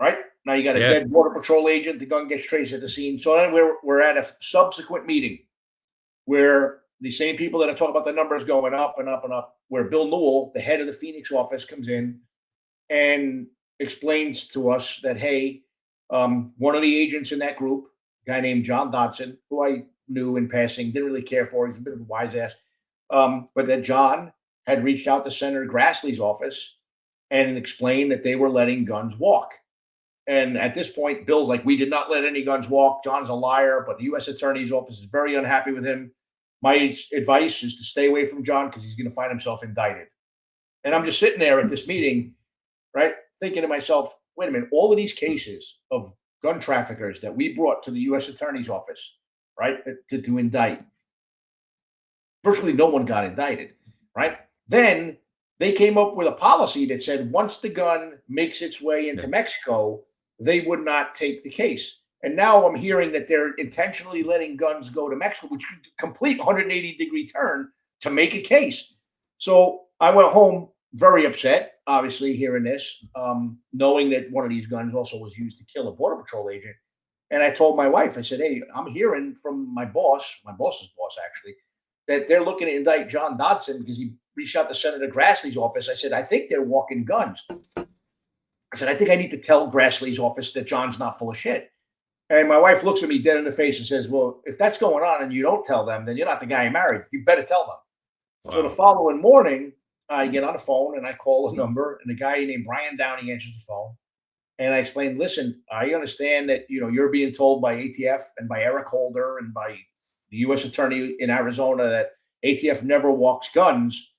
right now you got a dead Border Patrol agent. The gun gets traced at the scene. So then we're at a subsequent meeting where the same people that are talking about the numbers going up and up and up, where Bill Newell, the head of the Phoenix office, comes in and explains to us that, hey, one of the agents in that group, a guy named John Dodson, who I knew in passing, didn't really care for, he's a bit of a wise ass, but that John had reached out to Senator Grassley's office and explained that they were letting guns walk. And at this point, Bill's like, we did not let any guns walk. John's a liar, but the U.S. Attorney's Office is very unhappy with him. My advice is to stay away from John because he's going to find himself indicted. And I'm just sitting there at this meeting, right, thinking to myself, wait a minute, all of these cases of gun traffickers that we brought to the U.S. Attorney's Office, right, to indict, virtually no one got indicted, right? Then they came up with a policy that said once the gun makes its way into Mexico, they would not take the case. And now I'm hearing that they're intentionally letting guns go to Mexico, which could complete 180-degree turn to make a case. So I went home very upset, obviously, hearing this, knowing that one of these guns also was used to kill a Border Patrol agent. And I told my wife, I said, hey, I'm hearing from my boss's boss, actually, that they're looking to indict John Dodson because he reached out to Senator Grassley's office. I said, I think they're walking guns. I said, I think I need to tell Grassley's office that John's not full of shit. And my wife looks at me dead in the face and says, well, if that's going on and you don't tell them, then you're not the guy you married. You better tell them. Wow. So the following morning, I get on the phone and I call a number, and a guy named Brian Downey answers the phone. And I explained, listen, I understand that, you're being told by ATF and by Eric Holder and by the U.S. Attorney in Arizona that ATF never walks guns.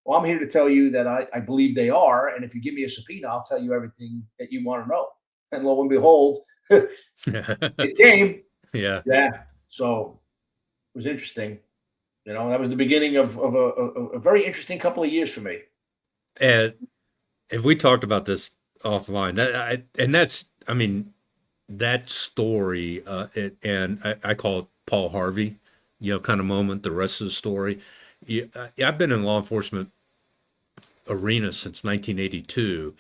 Well, I'm here to tell you that I believe they are. And if you give me a subpoena, I'll tell you everything that you want to know. And lo and behold, it came. Yeah. So it was interesting. That was the beginning of a very interesting couple of years for me. And we talked about this offline. I mean, that story, and I call it Paul Harvey, kind of moment. The rest of the story. Yeah, I've been in law enforcement arena since 1982,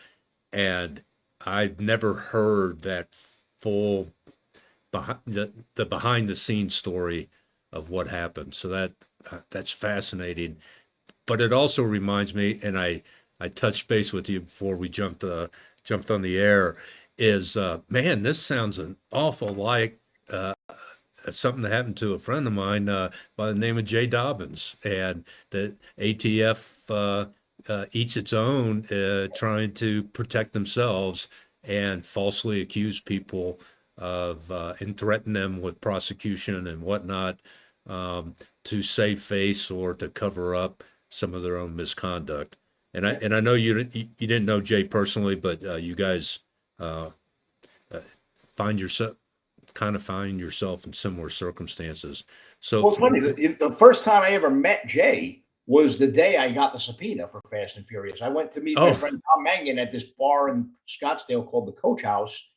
and I've never heard that full behind the scenes story of what happened. So that's fascinating. But it also reminds me, and I touched base with you before we jumped on the air. Is man, this sounds an awful like something that happened to a friend of mine by the name of Jay Dobbins, and the ATF eats its own, trying to protect themselves and falsely accuse people of and threaten them with prosecution and whatnot, to save face or to cover up some of their own misconduct. And I know you didn't know Jay personally, but you guys uh, uh, find yourself find yourself in similar circumstances. Well, So, it's funny. The first time I ever met Jay was the day I got the subpoena for Fast and Furious. I went to meet my oh, friend Tom Mangan at this bar in Scottsdale called the Coach House,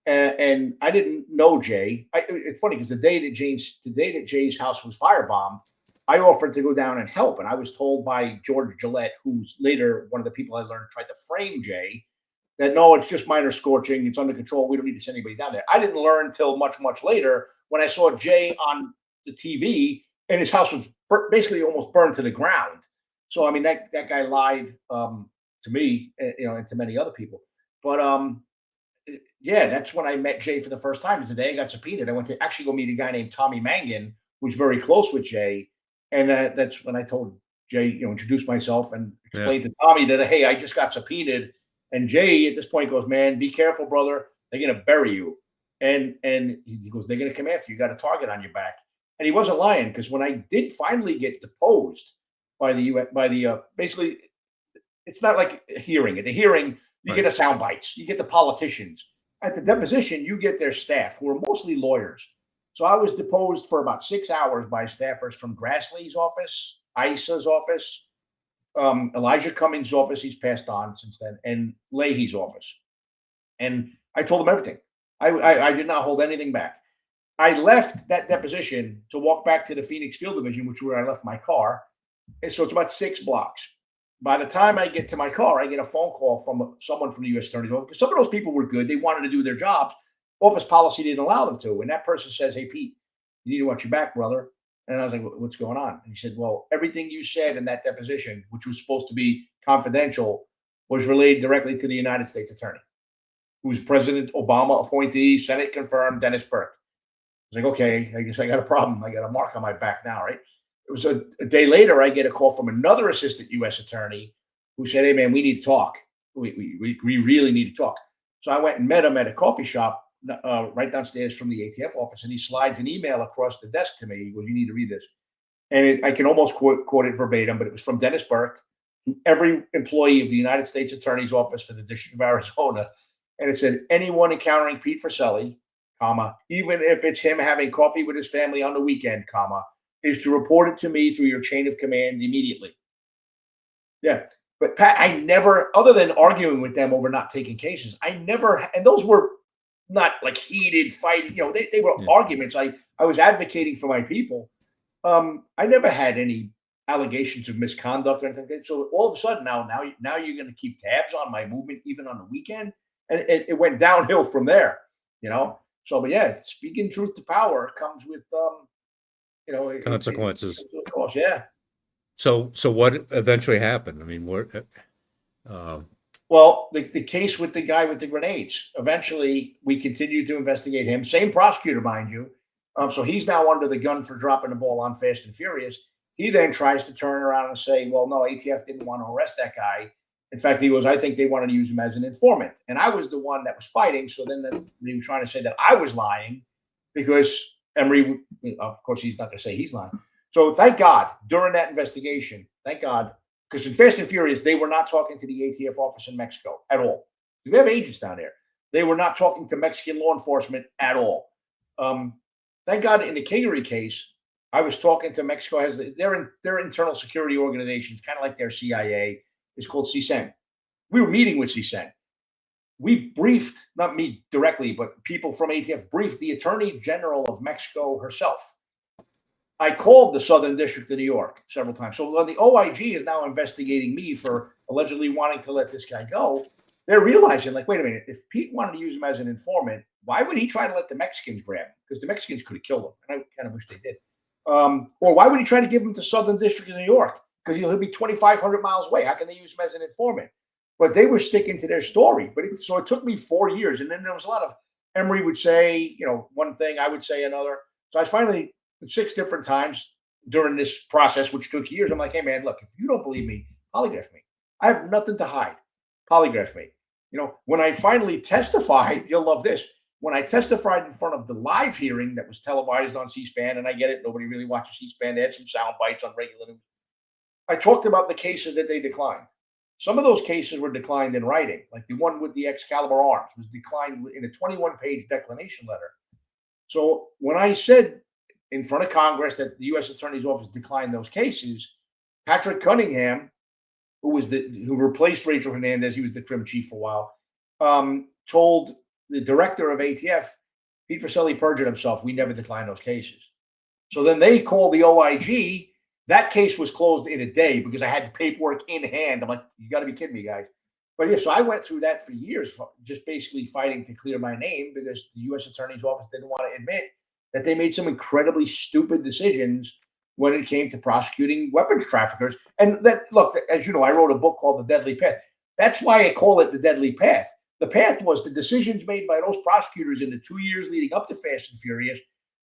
and I didn't know Jay. It's funny because the day that Jay's house was firebombed, I offered to go down and help, and I was told by George Gillette, who's later one of the people I learned tried to frame Jay, that no, it's just minor scorching. It's under control. We don't need to send anybody down there. I didn't learn until much, much later when I saw Jay on the TV and his house was basically almost burned to the ground. So, I mean, that guy lied to me, and to many other people. But yeah, that's when I met Jay for the first time. It's the day I got subpoenaed. I went to actually go meet a guy named Tommy Mangan, who's very close with Jay. And that's when I told Jay, introduced myself and yeah, explained to Tommy that, hey, I just got subpoenaed. And Jay at this point goes, man, be careful, brother. They're going to bury you. And he goes, they're going to come after you. You got a target on your back. And he wasn't lying, because when I did finally get deposed by the UN, basically, it's not like a hearing. At the hearing, you get right. the sound bites, you get the politicians. At the deposition, you get their staff, who are mostly lawyers. So I was deposed for about 6 hours by staffers from Grassley's office, ISA's office, Elijah Cummings' office. He's passed on since then, and Leahy's office. And I told them everything. I did not hold anything back. I left that deposition to walk back to the Phoenix Field Division, which is where I left my car. And so it's about 6 blocks. By the time I get to my car, I get a phone call from someone from the U.S. Attorney's Office, because some of those people were good. They wanted to do their jobs. Office policy didn't allow them to. And that person says, hey, Pete, you need to watch your back, brother. And I was like, what's going on? And he said, well, everything you said in that deposition, which was supposed to be confidential, was relayed directly to the United States Attorney, who's President Obama appointee, Senate confirmed, Dennis Burke. I was like, okay, I guess I got a problem. I got a mark on my back now, right? It was a day later, I get a call from another assistant U.S. attorney who said, hey, man, we need to talk. We really need to talk. So I went and met him at a coffee shop right downstairs from the ATF office, and he slides an email across the desk to me. He goes, you need to read this. And I can almost quote it verbatim, but it was from Dennis Burke to every employee of the United States Attorney's Office for the District of Arizona. And it said, anyone encountering Pete Forcelli, comma, even if it's him having coffee with his family on the weekend, comma, is to report it to me through your chain of command immediately. Yeah. But Pat, I never, other than arguing with them over not taking cases, I never, and those were not like heated fighting, they were Yeah. arguments. I was advocating for my people. I never had any allegations of misconduct or anything. So all of a sudden now you're going to keep tabs on my movement even on the weekend, and it went downhill from there. So, but yeah, speaking truth to power comes with Consequences. of course, yeah. So what eventually happened? I mean, what? Uh, Well, the case with the guy with the grenades. Eventually, we continued to investigate him. Same prosecutor, mind you. So he's now under the gun for dropping the ball on Fast and Furious. He then tries to turn around and say, well, no, ATF didn't want to arrest that guy. In fact, I think they wanted to use him as an informant. And I was the one that was fighting. So then they were trying to say that I was lying, because Emery, of course, he's not going to say he's lying. So thank God, during that investigation, thank God, because in Fast and Furious, they were not talking to the ATF office in Mexico at all. We have agents down there. They were not talking to Mexican law enforcement at all. Thank God, in the Kingery case, I was talking to Mexico. Has their internal security organizations, kind of like their CIA. is called CSEN. We were meeting with CSEN. We briefed, not me directly, but people from ATF briefed the Attorney General of Mexico herself. I called the Southern District of New York several times. So when the OIG is now investigating me for allegedly wanting to let this guy go, they're realizing, like, wait a minute, if Pete wanted to use him as an informant, why would he try to let the Mexicans grab him? Because the Mexicans could have killed him. And I kind of wish they did. Or why would he try to give him to Southern District of New York? Because he'll be 2,500 miles away. How can they use him as an informant? But they were sticking to their story. So it took me 4 years. And then there was a lot of, Emery would say, one thing, I would say another. So I finally, 6 different times during this process, which took years, I'm like, hey, man, look, if you don't believe me, polygraph me. I have nothing to hide. Polygraph me. When I finally testified, you'll love this. When I testified in front of the live hearing that was televised on C-SPAN, and I get it, nobody really watches C-SPAN. They had some sound bites on regular news. I talked about the cases that they declined. Some of those cases were declined in writing, like the one with the Excalibur arms was declined in a 21-page declination letter. So when I said in front of Congress that the U.S. Attorney's Office declined those cases, Patrick Cunningham, who replaced Rachel Hernandez, he was the crim chief for a while, told the director of ATF, Pete Forcelli perjured himself. We never declined those cases. So then they called the OIG. That case was closed in a day because I had the paperwork in hand. I'm like, you got to be kidding me, guys. But yeah, so I went through that for years, just basically fighting to clear my name because the U.S. Attorney's Office didn't want to admit that they made some incredibly stupid decisions when it came to prosecuting weapons traffickers. And that, look, as you know, I wrote a book called The Deadly Path. That's why I call it The Deadly Path. The path was the decisions made by those prosecutors in the 2 years leading up to Fast and Furious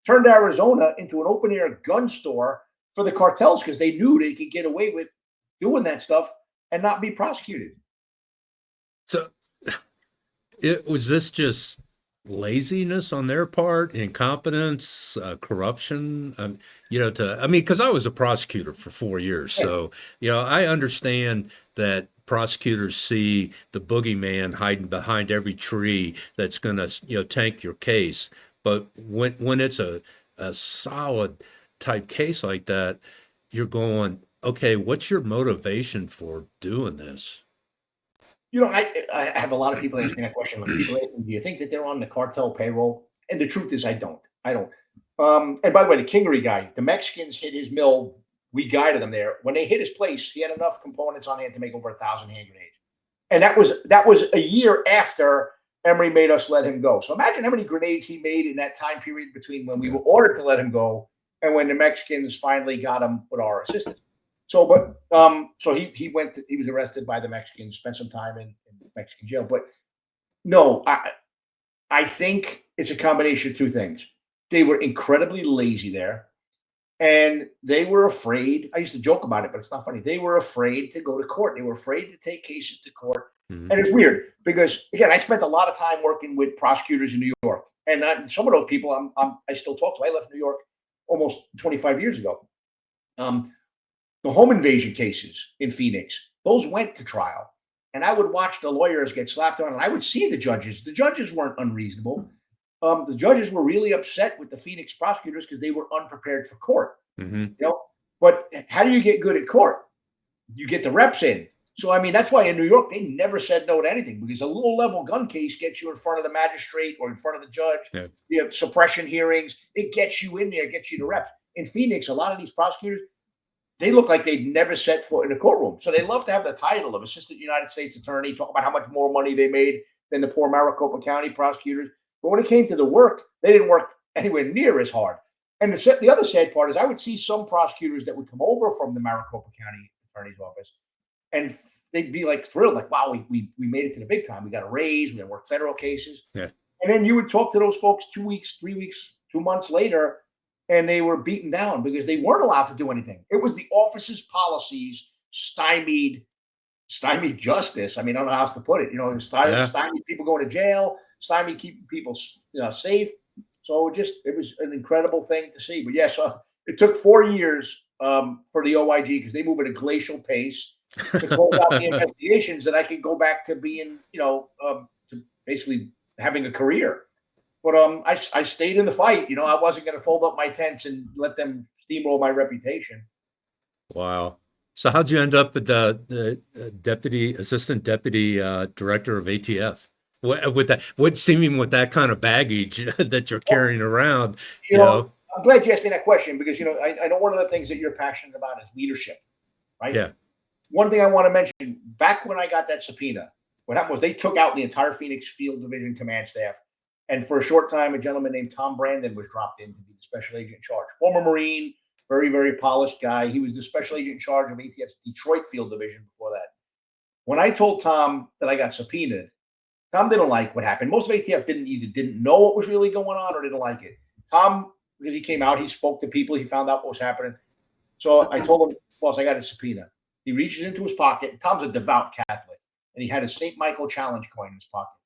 turned Arizona into an open-air gun store for the cartels because they knew they could get away with doing that stuff and not be prosecuted. So was this just laziness on their part, incompetence, corruption? Because I was a prosecutor for 4 years. So, I understand that prosecutors see the boogeyman hiding behind every tree that's going to, tank your case. But when it's a solid type case like that, you're going, okay, what's your motivation for doing this? I have a lot of people asking that question. Like, people ask me, do you think that they're on the cartel payroll? And the truth is, I don't. And by the way, the Kingery guy, the Mexicans hit his mill. We guided them there. When they hit his place, he had enough components on hand to make over 1,000 hand grenades. And that was a year after Emery made us let him go. So imagine how many grenades he made in that time period between when we were ordered to let him go and when the Mexicans finally got him with our assistance. So he was arrested by the Mexicans, spent some time in Mexican jail. But no, I think it's a combination of two things. They were incredibly lazy there, and they were afraid. I used to joke about it, but it's not funny. They were afraid to go to court. They were afraid to take cases to court. Mm-hmm. And it's weird because, again, I spent a lot of time working with prosecutors in New York, and some of those people I still talk to. I left New York almost 25 years ago. The home invasion cases in Phoenix, those went to trial. And I would watch the lawyers get slapped on, and I would see the judges. The judges weren't unreasonable. The judges were really upset with the Phoenix prosecutors because they were unprepared for court. Mm-hmm. But how do you get good at court? You get the reps in. So, that's why in New York, they never said no to anything because a low-level gun case gets you in front of the magistrate or in front of the judge. Yeah. You have suppression hearings. It gets you in there, gets you the reps. In Phoenix, a lot of these prosecutors, they look like they'd never set foot in a courtroom. So they love to have the title of Assistant United States Attorney, talk about how much more money they made than the poor Maricopa County prosecutors. But when it came to the work, they didn't work anywhere near as hard. And the other sad part is I would see some prosecutors that would come over from the Maricopa County Attorney's Office, and they'd be like thrilled, like, wow, we made it to the big time. We got a raise. We got to work federal cases. Yeah. And then you would talk to those folks 2 weeks, 3 weeks, 2 months later, and they were beaten down because they weren't allowed to do anything. It was the office's policies stymied justice. I don't know how else to put it. Stymied people going to jail, stymied keeping people safe. So it was an incredible thing to see. But yes, it took 4 years for the OIG because they move at a glacial pace to close out the investigations, and I could go back to being, to basically having a career. But I stayed in the fight. I wasn't going to fold up my tents and let them steamroll my reputation. Wow. So how'd you end up at the assistant deputy director of ATF? With that, what seeming with that kind of baggage that you're Well, carrying around, you you know, know? I'm glad you asked me that question because, I know one of the things that you're passionate about is leadership, right? Yeah. One thing I want to mention back when I got that subpoena, what happened was they took out the entire Phoenix Field Division command staff. And for a short time, a gentleman named Tom Brandon was dropped in to be the special agent in charge. Former Marine, very, very polished guy. He was the special agent in charge of ATF's Detroit Field Division before that. When I told Tom that I got subpoenaed, Tom didn't like what happened. Most of ATF didn't know what was really going on or didn't like it. Tom, because he came out, he spoke to people, he found out what was happening. So I told him, boss, I got a subpoena. He reaches into his pocket. Tom's a devout Catholic, and he had a St. Michael challenge coin in his pocket.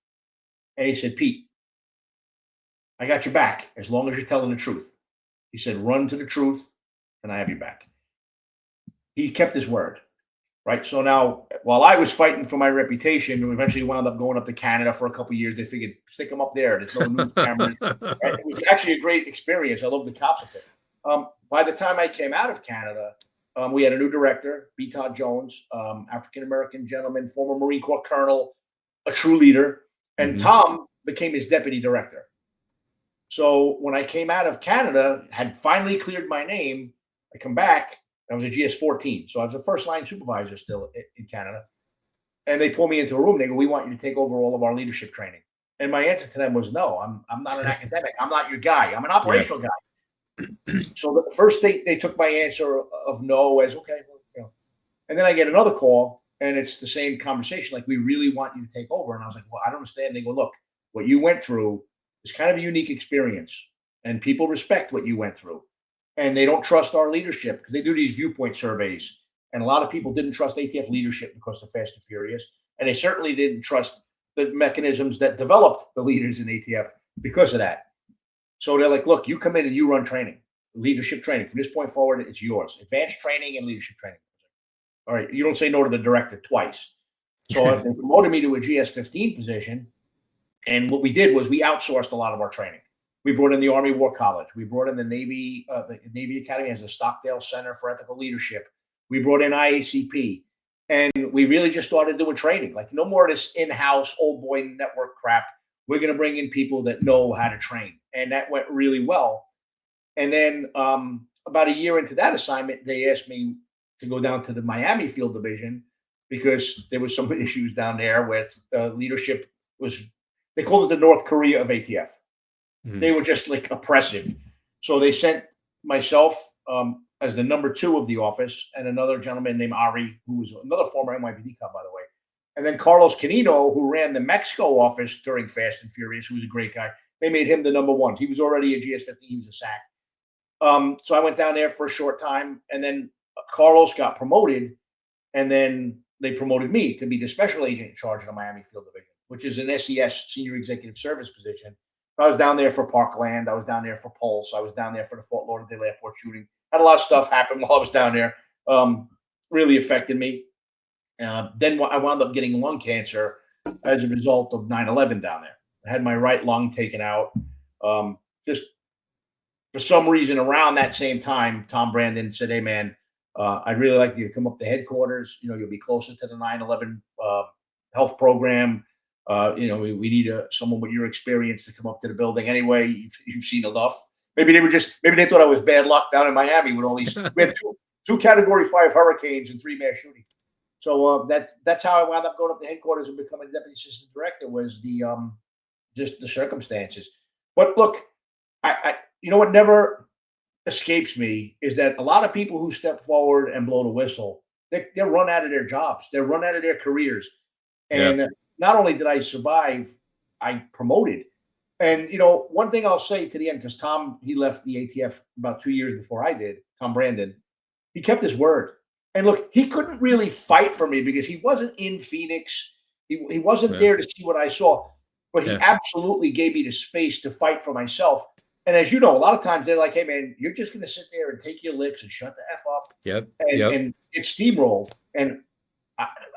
And he said, Pete, I got your back as long as you're telling the truth. He said, run to the truth, and I have your back. He kept his word, right? So now, while I was fighting for my reputation, and eventually wound up going up to Canada for a couple of years, they figured, stick him up there. There's no news cameras. Right? It was actually a great experience. I love the cops up there. By the time I came out of Canada, we had a new director, B. Todd Jones, African-American gentleman, former Marine Corps colonel, a true leader. And Tom became his deputy director. So when I came out of Canada, had finally cleared my name, I come back, I was a GS-14. So I was a first line supervisor still in Canada. And they pull me into a room. They go, we want you to take over all of our leadership training. And my answer to them was, no, I'm not an academic. I'm not your guy. I'm an operational guy. So the first they took my answer of no as okay, and then I get another call and it's the same conversation. Like, we really want you to take over. And I was like, well, I don't understand. They go, look, what you went through is kind of a unique experience and people respect what you went through and they don't trust our leadership because they do these viewpoint surveys. And a lot of people didn't trust ATF leadership because of Fast and Furious. And they certainly didn't trust the mechanisms that developed the leaders in ATF because of that. So they're like, look, you come in and you run training, leadership training. From this point forward, it's yours. Advanced training and leadership training. All right. You don't say no to the director twice. So they promoted me to a GS-15 position. And what we did was we outsourced a lot of our training. We brought in the Army War College. We brought in the Navy Academy as a Stockdale Center for Ethical Leadership. We brought in IACP. And we really just started doing training. Like, no more of this in-house old boy network crap. We're going to bring in people that know how to train. And that went really well. And then about a year into that assignment, they asked me to go down to the Miami Field Division because there was some issues down there where the leadership was, they called it the North Korea of ATF. They were just like oppressive. So they sent myself as the number 2 of the office and another gentleman named Ari, who was another former NYPD cop, by the way. And then Carlos Canino, who ran the Mexico office during Fast and Furious, who was a great guy. They made him the number 1. He was already a GS-15. He was a SAC. So I went down there for a short time, and then Carlos got promoted, and then they promoted me to be the special agent in charge of the Miami Field Division, which is an SES, Senior Executive Service position. I was down there for Parkland. I was down there for Pulse. I was down there for the Fort Lauderdale Airport shooting. Had a lot of stuff happen while I was down there. Really affected me. Then I wound up getting lung cancer as a result of 9/11 down there. I had my right lung taken out. Just for some reason around that same time, Tom Brandon said, hey, man, I'd really like you to come up to headquarters. You'll be closer to the 9/11 health program. We need someone with your experience to come up to the building anyway. You've seen enough. Maybe they thought I was bad luck down in Miami with all these. We had two Category 5 hurricanes and 3 mass shootings. So that's how I wound up going up to headquarters and becoming deputy assistant director, was the just the circumstances. But look, I what never escapes me is that a lot of people who step forward and blow the whistle, they're run out of their jobs. They're run out of their careers. And not only did I survive, I promoted. And, one thing I'll say to the end, because Tom, he left the ATF about 2 years before I did, Tom Brandon, he kept his word. And look, he couldn't really fight for me because he wasn't in Phoenix. He wasn't there to see what I saw, but he absolutely gave me the space to fight for myself. And as you know, a lot of times they're like, hey, man, you're just going to sit there and take your licks and shut the F up and get steamrolled. And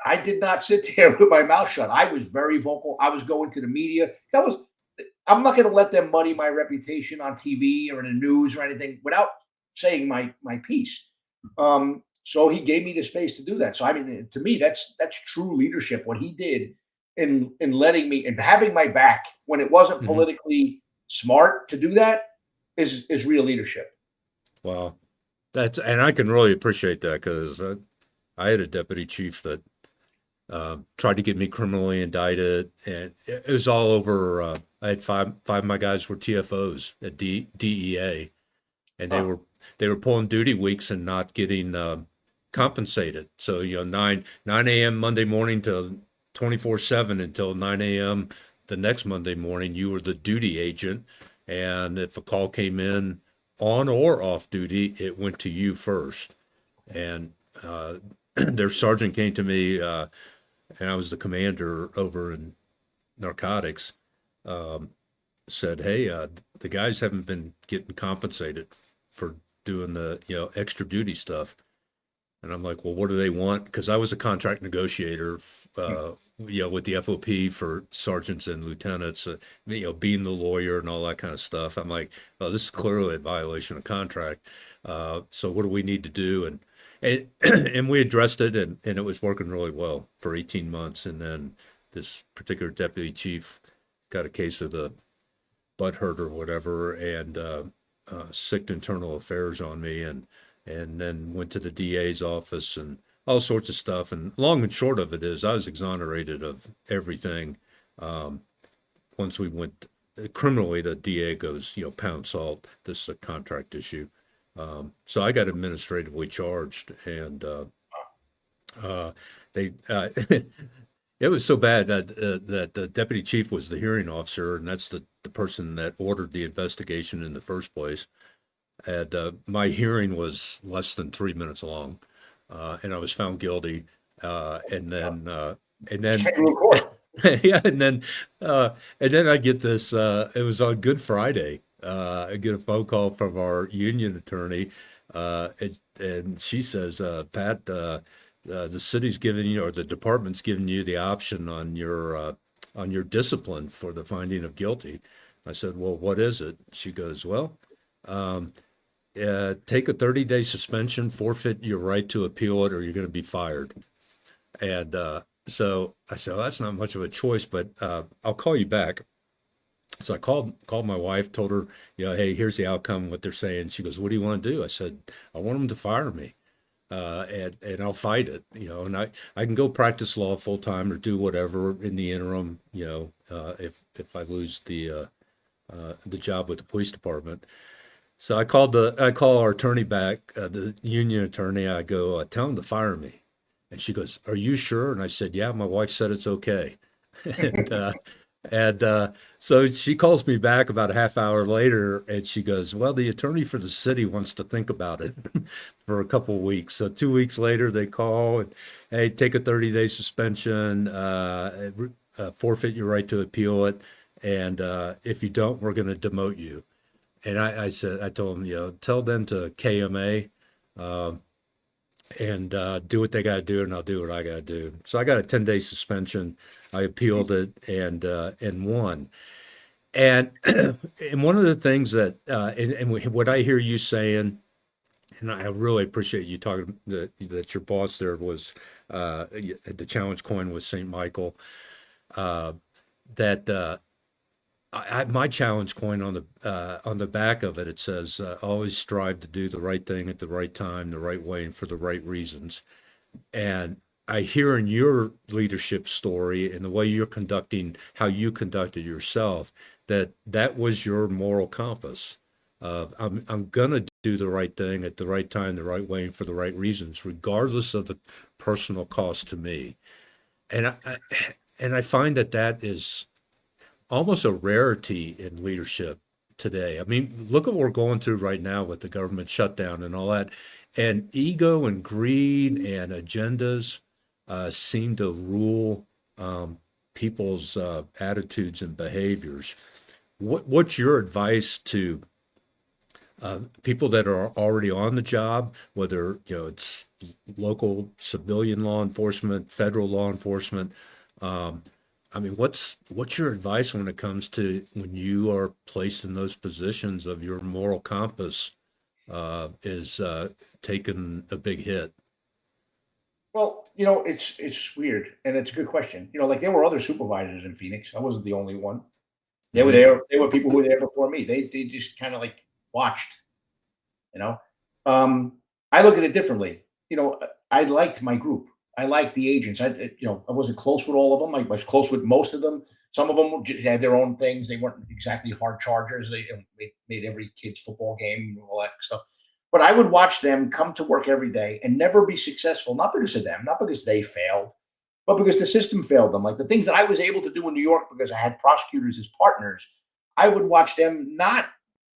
I did not sit there with my mouth shut. I was very vocal. I was going to the media. I'm not going to let them muddy my reputation on TV or in the news or anything without saying my piece. So he gave me the space to do that. So I mean, to me, that's true leadership. What he did in letting me and having my back when it wasn't Hmm. politically smart to do that is real leadership. Wow. And I can really appreciate that because I had a deputy chief that tried to get me criminally indicted, and it was all over. I had five of my guys were TFOs at DEA, and they Huh. were they were pulling duty weeks and not getting compensated. So nine a.m. Monday morning to 24/7 until 9 a.m. the next Monday morning, you were the duty agent, and if a call came in on or off duty, it went to you first. And their sergeant came to me, and I was the commander over in narcotics. Um, Said, "Hey, the guys haven't been getting compensated for doing the extra duty stuff." And I'm like, "Well, what do they want?" Because I was a contract negotiator, with the FOP for sergeants and lieutenants, being the lawyer and all that kind of stuff. I'm like, "Oh, this is clearly a violation of contract. So what do we need to do?" And and we addressed it, and it was working really well for 18 months. And then this particular deputy chief got a case of the butt hurt or whatever, and sicked internal affairs on me, and then went to the DA's office and all sorts of stuff. And long and short of it is, I was exonerated of everything. Um, Once we went criminally, the DA goes, pound salt. This is a contract issue. So I got administratively charged, and they it was so bad that the deputy chief was the hearing officer, and that's the person that ordered the investigation in the first place. And my hearing was less than 3 minutes long, and I was found guilty. And then and then Kangaroo court. yeah, uh, and then I get this. It was on Good Friday. I get a phone call from our union attorney, and she says, "Pat, the city's giving you, or the department's giving you the option on your discipline for the finding of guilty." I said, "Well, what is it?" She goes, "Well, um, take a 30-day suspension, forfeit your right to appeal it, or you're going to be fired." And so I said, "Well, that's not much of a choice, but I'll call you back." So I called my wife, told her, "Hey, here's the outcome, what they're saying." She goes, "What do you want to do?" I said, "I want them to fire me, and I'll fight it, and I can go practice law full time or do whatever in the interim, if I lose the job with the police department." So I call our attorney back, the union attorney. I go, "Tell him to fire me." And she goes, "Are you sure?" And I said, "Yeah, my wife said it's okay." And so she calls me back about a half hour later, and she goes, "Well, the attorney for the city wants to think about it for a couple of weeks." So 2 weeks later, they call and, "Hey, take a 30-day suspension, forfeit your right to appeal it, and if you don't, we're going to demote you." And I told them, tell them to KMA, and do what they got to do, and I'll do what I got to do. So I got a 10-day suspension. I appealed it, and won. And and one of the things that and what I hear you saying, and I really appreciate you talking that your boss there was the challenge coin with St. Michael. Uh, that My challenge coin on the back of it, it says, "Always strive to do the right thing at the right time, the right way, and for the right reasons." And I hear in your leadership story and the way you're conducting, how you conducted yourself, that was your moral compass. I'm gonna do the right thing at the right time, the right way, and for the right reasons, regardless of the personal cost to me. And I find that is almost a rarity in leadership today. I mean, look at what we're going through right now with the government shutdown and all that. And ego and greed and agendas seem to rule people's attitudes and behaviors. What's your advice to people that are already on the job, whether it's local civilian law enforcement, federal law enforcement? Um, I mean, what's your advice when it comes to when you are placed in those positions of your moral compass is taking a big hit? Well, it's weird, and it's a good question. Like there were other supervisors in Phoenix. I wasn't the only one. They were Hmm. there. There were people who were there before me. They just kind of like watched. You know, um, I look at it differently. I liked my group. I liked the agents. I wasn't close with all of them. I was close with most of them. Some of them had their own things. They weren't exactly hard chargers. They made every kid's football game and all that stuff. But I would watch them come to work every day and never be successful, not because of them, not because they failed, but because the system failed them. Like the things that I was able to do in New York because I had prosecutors as partners, I would watch them not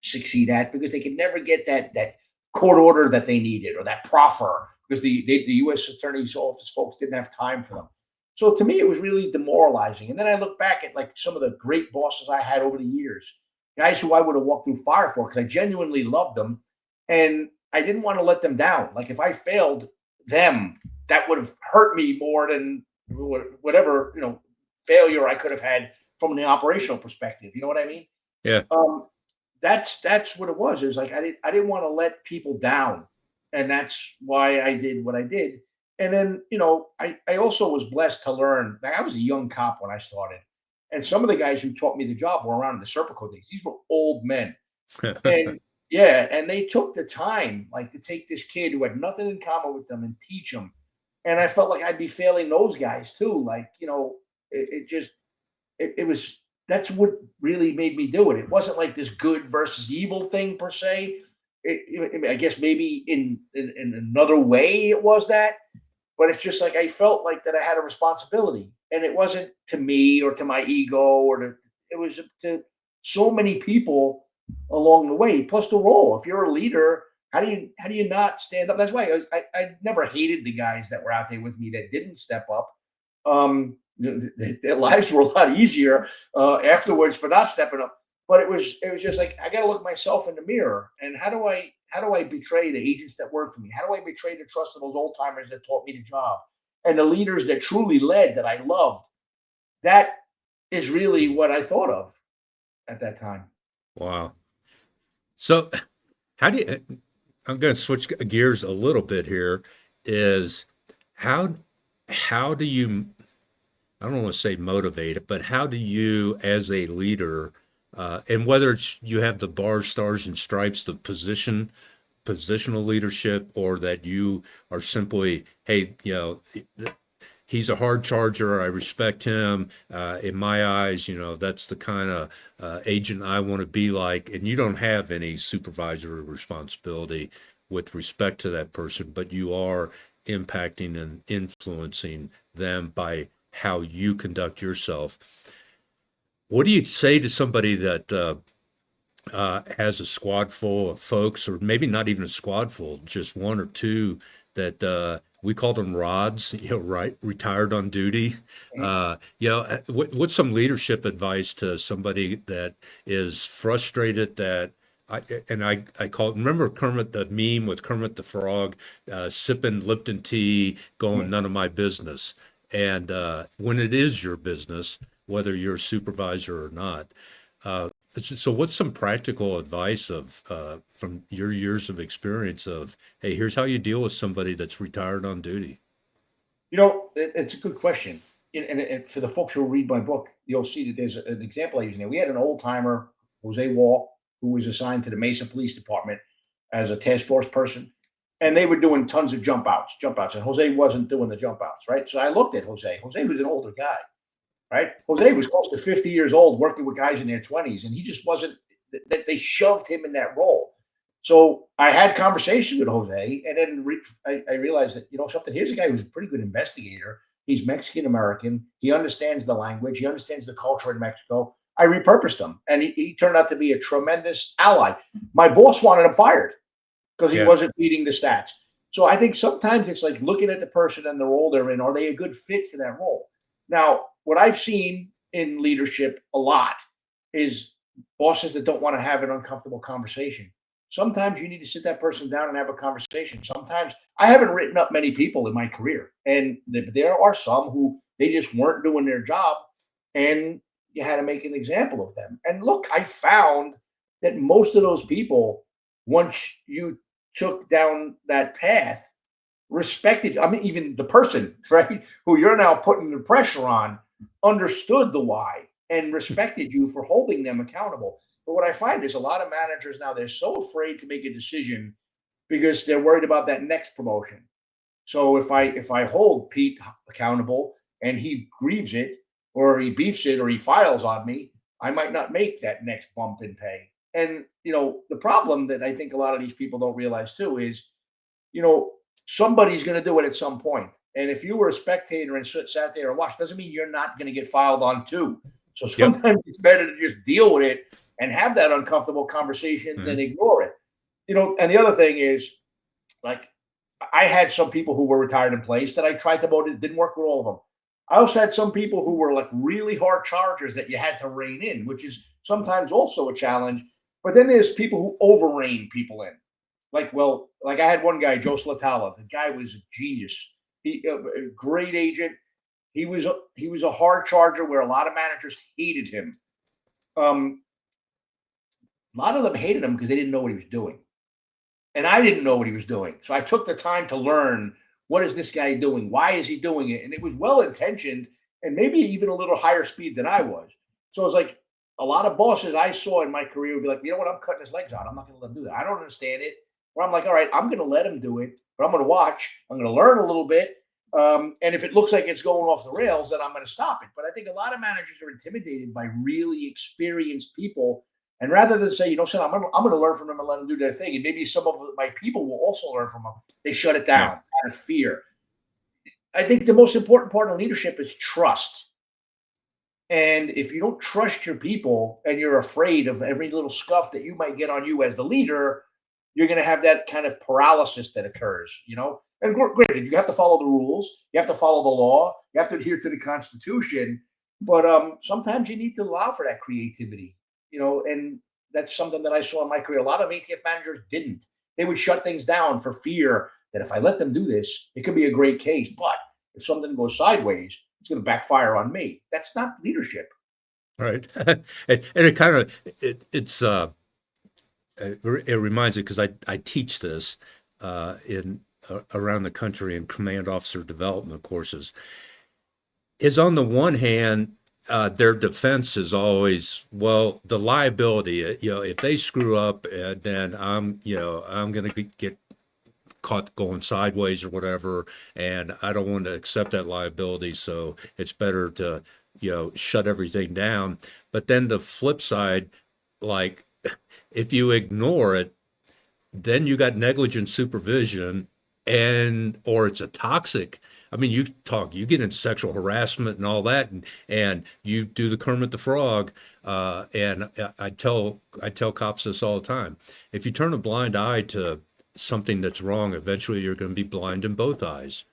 succeed at because they could never get that court order that they needed or that proffer because the U.S. Attorney's Office folks didn't have time for them. So to me, it was really demoralizing. And then I look back at like some of the great bosses I had over the years, guys who I would have walked through fire for because I genuinely loved them, and I didn't want to let them down. Like if I failed them, that would have hurt me more than whatever failure I could have had from the operational perspective. You know what I mean? Yeah. Um, that's what it was. It was like I didn't want to let people down, and that's why I did what I did. And then I also was blessed to learn. Like, I was a young cop when I started, and some of the guys who taught me the job were around in the Serpico days. These were old men, and yeah, and they took the time like to take this kid who had nothing in common with them and teach him. And I felt like I'd be failing those guys too. Like it just it was that's what really made me do it. It wasn't like this good versus evil thing per se. I guess maybe in another way it was that, but it's just like I felt like that I had a responsibility, and it wasn't to me or to my ego it was to so many people along the way. Plus the role. If you're a leader, how do you not stand up? That's why I never hated the guys that were out there with me that didn't step up. Their lives were a lot easier afterwards for not stepping up. But it was just like I got to look myself in the mirror, and how do I betray the agents that work for me? How do I betray the trust of those old timers that taught me the job and the leaders that truly led that I loved? That is really what I thought of at that time. Wow. So how do you, I'm going to switch gears a little bit here, is how how do you, I don't want to say motivate it, but how do you as a leader, and whether it's you have the bars, stars, and stripes, the positional leadership, or that you are simply, hey, he's a hard charger. I respect him. In my eyes, that's the kind of agent I want to be like. And you don't have any supervisory responsibility with respect to that person, but you are impacting and influencing them by how you conduct yourself. What do you say to somebody that has a squad full of folks, or maybe not even a squad full, just one or two that we called them rods, right, retired on duty. What's some leadership advice to somebody that is frustrated that I call it, remember Kermit, the meme with Kermit the Frog, sipping Lipton tea, going, none of my business. And when it is your business, whether you're a supervisor or not. So what's some practical advice of from your years of experience of, hey, here's how you deal with somebody that's retired on duty? It's a good question. And for the folks who read my book, you'll see that there's an example I use in there. We had an old timer, Jose Wall, who was assigned to the Mesa Police Department as a task force person. And they were doing tons of jump outs. And Jose wasn't doing the jump outs, right? So I looked at Jose. Jose was an older guy, right? Jose was close to 50 years old, working with guys in their 20s, and he just wasn't that they shoved him in that role. So I had conversations with Jose, and then I realized that something. Here's a guy who's a pretty good investigator. He's Mexican American. He understands the language. He understands the culture in Mexico. I repurposed him, and he turned out to be a tremendous ally. My boss wanted him fired because he Yeah. wasn't meeting the stats. So I think sometimes it's like looking at the person and the role they're in. Are they a good fit for that role? Now, what I've seen in leadership a lot is bosses that don't want to have an uncomfortable conversation. Sometimes you need to sit that person down and have a conversation. Sometimes I haven't written up many people in my career, and there are some who they just weren't doing their job, and you had to make an example of them. And look, I found that most of those people, once you took down that path, respected. I mean, even the person, right, who you're now putting the pressure on, understood the why and respected you for holding them accountable. But what I find is a lot of managers now, they're so afraid to make a decision because they're worried about that next promotion. So if I hold Pete accountable and he grieves it or he beefs it or he files on me, I might not make that next bump in pay. And the problem that I think a lot of these people don't realize too is, you know, somebody's going to do it at some point. And if you were a spectator and sat there and watched, doesn't mean you're not going to get filed on too. So Yep. sometimes it's better to just deal with it and have that uncomfortable conversation than Mhm. ignore it. And the other thing is, like, I had some people who were retired in place that I tried to vote. It didn't work with all of them. I also had some people who were like really hard chargers that you had to rein in, which is sometimes also a challenge. But then there's people who over rein people in. Like I had one guy, Joe Slatala. The guy was a genius. He a great agent. He was a hard charger where a lot of managers hated him. Um, a lot of them hated him because they didn't know what he was doing. And I didn't know what he was doing. So I took the time to learn, what is this guy doing? Why is he doing it? And it was well intentioned and maybe even a little higher speed than I was. So it's like a lot of bosses I saw in my career would be like, you know what? I'm cutting his legs out. I'm not going to let him do that. I don't understand it. Where I'm like, all right, I'm going to let him do it, but I'm going to watch. I'm going to learn a little bit. And if it looks like it's going off the rails, then I'm going to stop it. But I think a lot of managers are intimidated by really experienced people, and rather than say, son, I'm going to learn from them and let them do their thing, and maybe some of my people will also learn from them, they shut it Yeah. down out of fear. I think the most important part of leadership is trust. And if you don't trust your people and you're afraid of every little scuff that you might get on you as the leader, you're going to have that kind of paralysis that occurs. And granted, you have to follow the rules, you have to follow the law, you have to adhere to the Constitution, but sometimes you need to allow for that creativity. And that's something that I saw in my career. A lot of ATF managers didn't. They would shut things down for fear that if I let them do this, it could be a great case. But if something goes sideways, it's going to backfire on me. That's not leadership. Right. And it kind of it reminds me because I teach this in around the country in command officer development courses. Is on the one hand, their defense is always, well, the liability. If they screw up, then I'm going to get caught going sideways or whatever, and I don't want to accept that liability. So it's better to shut everything down. But then the flip side, like if you ignore it, then you got negligent supervision, and or it's a toxic. I mean, you get into sexual harassment and all that, and you do the Kermit the Frog. And I tell cops this all the time. If you turn a blind eye to something that's wrong, eventually you're going to be blind in both eyes.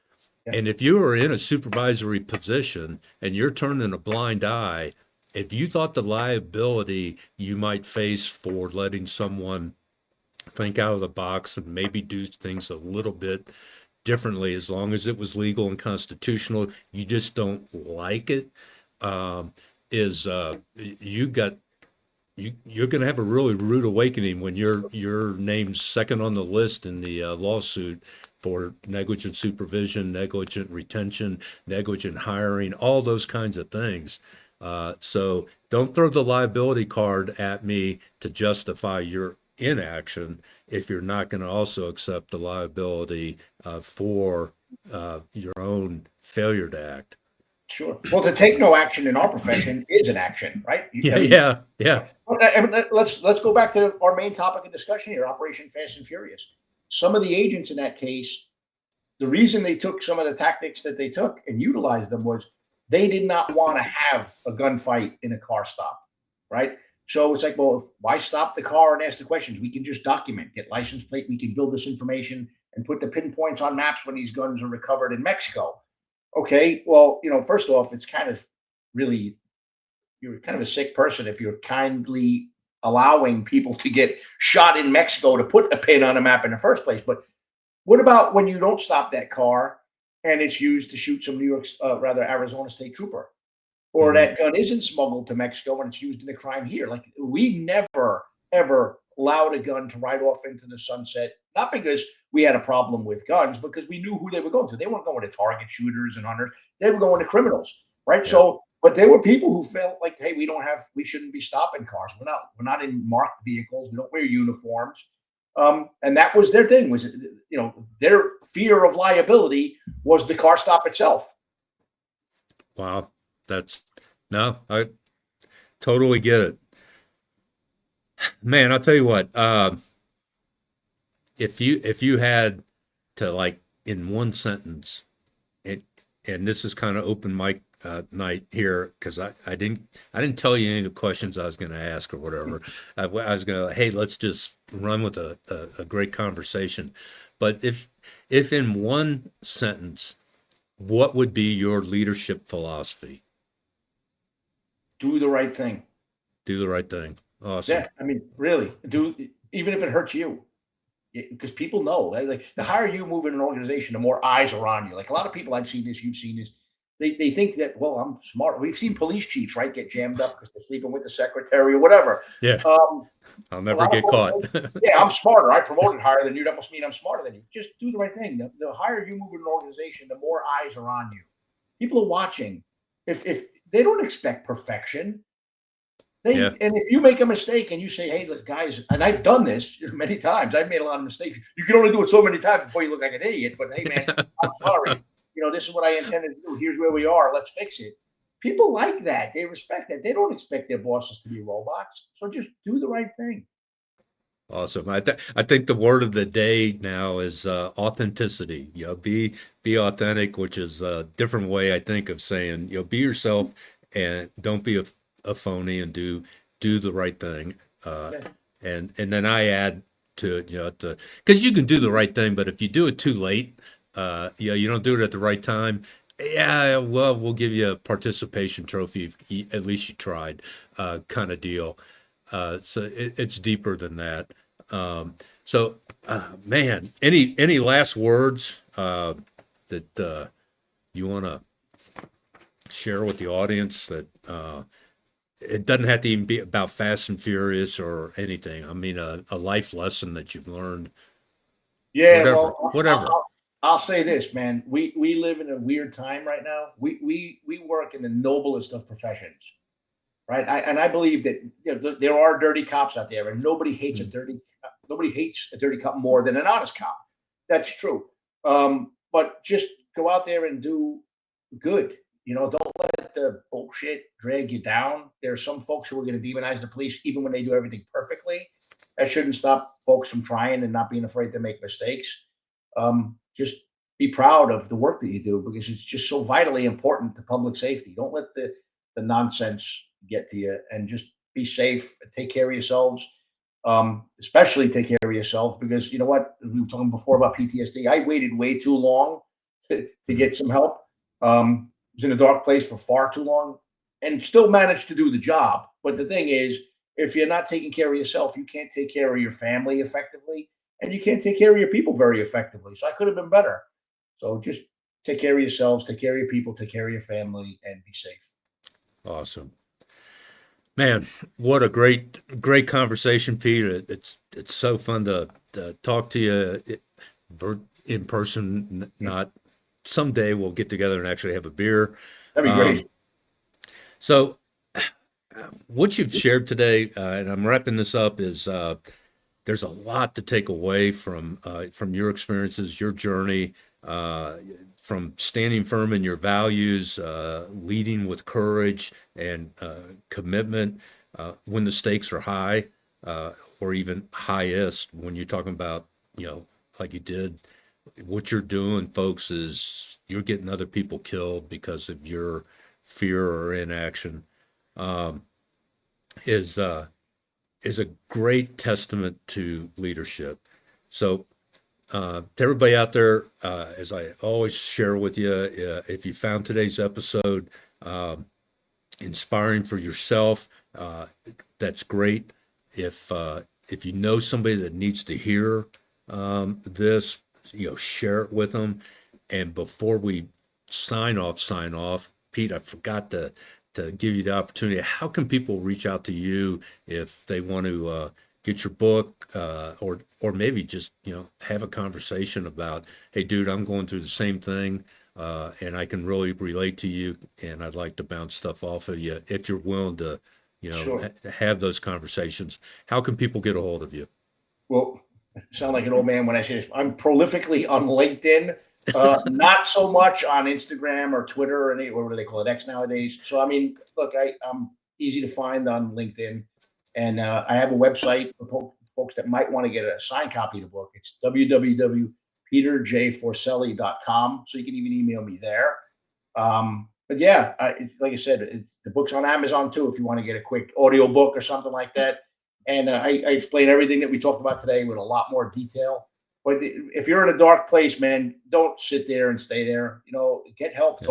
Yeah. And if you are in a supervisory position and you're turning a blind eye, if you thought the liability you might face for letting someone think out of the box and maybe do things a little bit differently, as long as it was legal and constitutional, you just don't like it, um, is you're going to have a really rude awakening when you're named second on the list in the lawsuit for negligent supervision, negligent retention, negligent hiring, all those kinds of things. So don't throw the liability card at me to justify your inaction if you're not going to also accept the liability for your own failure to act. Sure. Well, to take no action in our profession is an action, right? Yeah, I mean, yeah, yeah. let's go back to our main topic of discussion here: Operation Fast and Furious. Some of the agents in that case, the reason they took some of the tactics that they took and utilized them was they did not want to have a gunfight in a car stop, right? So it's like, well, why stop the car and ask the questions? We can just document, get license plate, we can build this information and put the pinpoints on maps when these guns are recovered in Mexico. Okay, well, first off, it's kind of really, you're kind of a sick person if you're kindly allowing people to get shot in Mexico to put a pin on a map in the first place. But what about when you don't stop that car and it's used to shoot some rather Arizona state trooper, or Mhm. that gun isn't smuggled to Mexico and it's used in a crime here? Like, we never ever allowed a gun to ride off into the sunset, not because we had a problem with guns, because we knew who they were going to. They weren't going to target shooters and hunters. They were going to criminals, right? Yeah. So, but there were people who felt like, hey, we shouldn't be stopping cars. We're not in marked vehicles. We don't wear uniforms. And that was their thing, was, their fear of liability was the car stop itself. Wow. No, I totally get it. Man, I'll tell you what, if you had to, like, in one sentence, it, and this is kind of open mic night here, because I didn't tell you any of the questions I was going to ask or whatever. I was going to, hey, let's just run with a great conversation. But if in one sentence, what would be your leadership philosophy? Do the right thing. Do the right thing. Awesome. Yeah, I mean, really, even if it hurts you, because people know, like the higher you move in an organization, the more eyes are on you. Like a lot of people, I've seen this, you've seen this. They think that, well, I'm smart. We've seen police chiefs, right, get jammed up because they're sleeping with the secretary or whatever. Yeah. Um, I'll a never lot of get folks caught. think, yeah, I'm smarter. I promoted higher than you. That must mean I'm smarter than you. Just do the right thing. The higher you move in an organization, the more eyes are on you. People are watching. If they don't expect perfection, Yeah. and if you make a mistake and you say, hey, look, guys, and I've done this many times. I've made a lot of mistakes. You can only do it so many times before you look like an idiot. But hey, man, I'm sorry. This is what I intended to do. Here's where we are. Let's fix it. People like that. They respect that. They don't expect their bosses to be robots. So just do the right thing. Awesome. I think the word of the day now is authenticity. Be authentic, which is a different way, I think, of saying, be yourself and don't be a phony, and do the right thing. Yeah. And then I add to it, because you can do the right thing, but if you do it too late, you don't do it at the right time. Yeah, well, we'll give you a participation trophy if at least you tried, kind of deal. So it's deeper than that. So, man, any last words that you want to share with the audience? That it doesn't have to even be about Fast and Furious or anything. I mean, a life lesson that you've learned. Yeah, Whatever, well, whatever. I'll say this, man. We live in a weird time right now. We work in the noblest of professions, right? I believe that there are dirty cops out there, and nobody hates a dirty cop more than an honest cop. That's true. But just go out there and do good. Don't let the bullshit drag you down. There are some folks who are going to demonize the police even when they do everything perfectly. That shouldn't stop folks from trying and not being afraid to make mistakes. Just be proud of the work that you do, because it's just so vitally important to public safety. Don't let the nonsense get to you, and just be safe and take care of yourselves. Especially take care of yourself, because you know what? We were talking before about PTSD. I waited way too long to get some help. Was in a dark place for far too long, and still managed to do the job. But the thing is, if you're not taking care of yourself, you can't take care of your family effectively, and you can't take care of your people very effectively. So I could have been better. So just take care of yourselves, take care of your people, take care of your family, and be safe. Awesome. Man, what a great conversation, Peter. It's so fun to talk to you in person. Not someday we'll get together and actually have a beer. That'd be Um, great. so what you've shared today, and I'm wrapping this up, is there's a lot to take away from your experiences, your journey, from standing firm in your values, leading with courage and commitment when the stakes are high, or even highest. When you're talking about, like you did, what you're doing, folks, is you're getting other people killed because of your fear or inaction. Um, is is a great testament to leadership. So, to everybody out there, as I always share with you, if you found today's episode inspiring for yourself, that's great. If you know somebody that needs to hear this, share it with them. And before we sign off, Pete, I forgot to give you the opportunity. How can people reach out to you if they want to get your book, or maybe just, have a conversation about, hey, dude, I'm going through the same thing, and I can really relate to you, and I'd like to bounce stuff off of you if you're willing to, Sure. have those conversations. How can people get a hold of you? Well, I sound like an old man when I say this. I'm prolifically on LinkedIn, not so much on Instagram or Twitter or any, or what do they call it, X nowadays. So I mean, look, I'm easy to find on LinkedIn, and I have a website for folks that might want to get a signed copy of the book. It's www.peterjforcelli.com. So you can even email me there. But yeah, like I said, the book's on Amazon too. If you want to get a quick audio book or something like that, and I explain everything that we talked about today with a lot more detail. But if you're in a dark place, man, don't sit there and stay there. Get help. Yeah.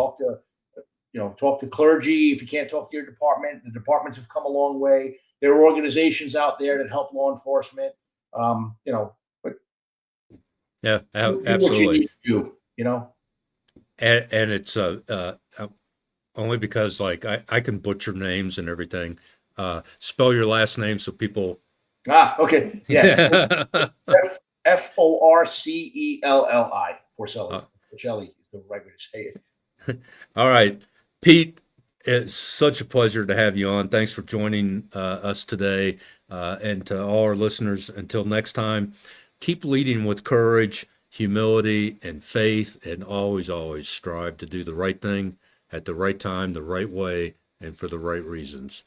Talk to clergy. If you can't talk to your department, the departments have come a long way. There are organizations out there that help law enforcement. But Yeah, do what you absolutely. need to do. And it's only because, like, I can butcher names and everything. Spell your last name so people. Okay. Yeah. Forcelli. Uh, Forcelli is the right way to say it. all right, Pete, it's such a pleasure to have you on. Thanks for joining us today. And to all our listeners, until next time, keep leading with courage, humility, and faith, and always, always strive to do the right thing at the right time, the right way, and for the right reasons.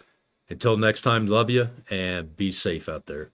Until next time, love you and be safe out there.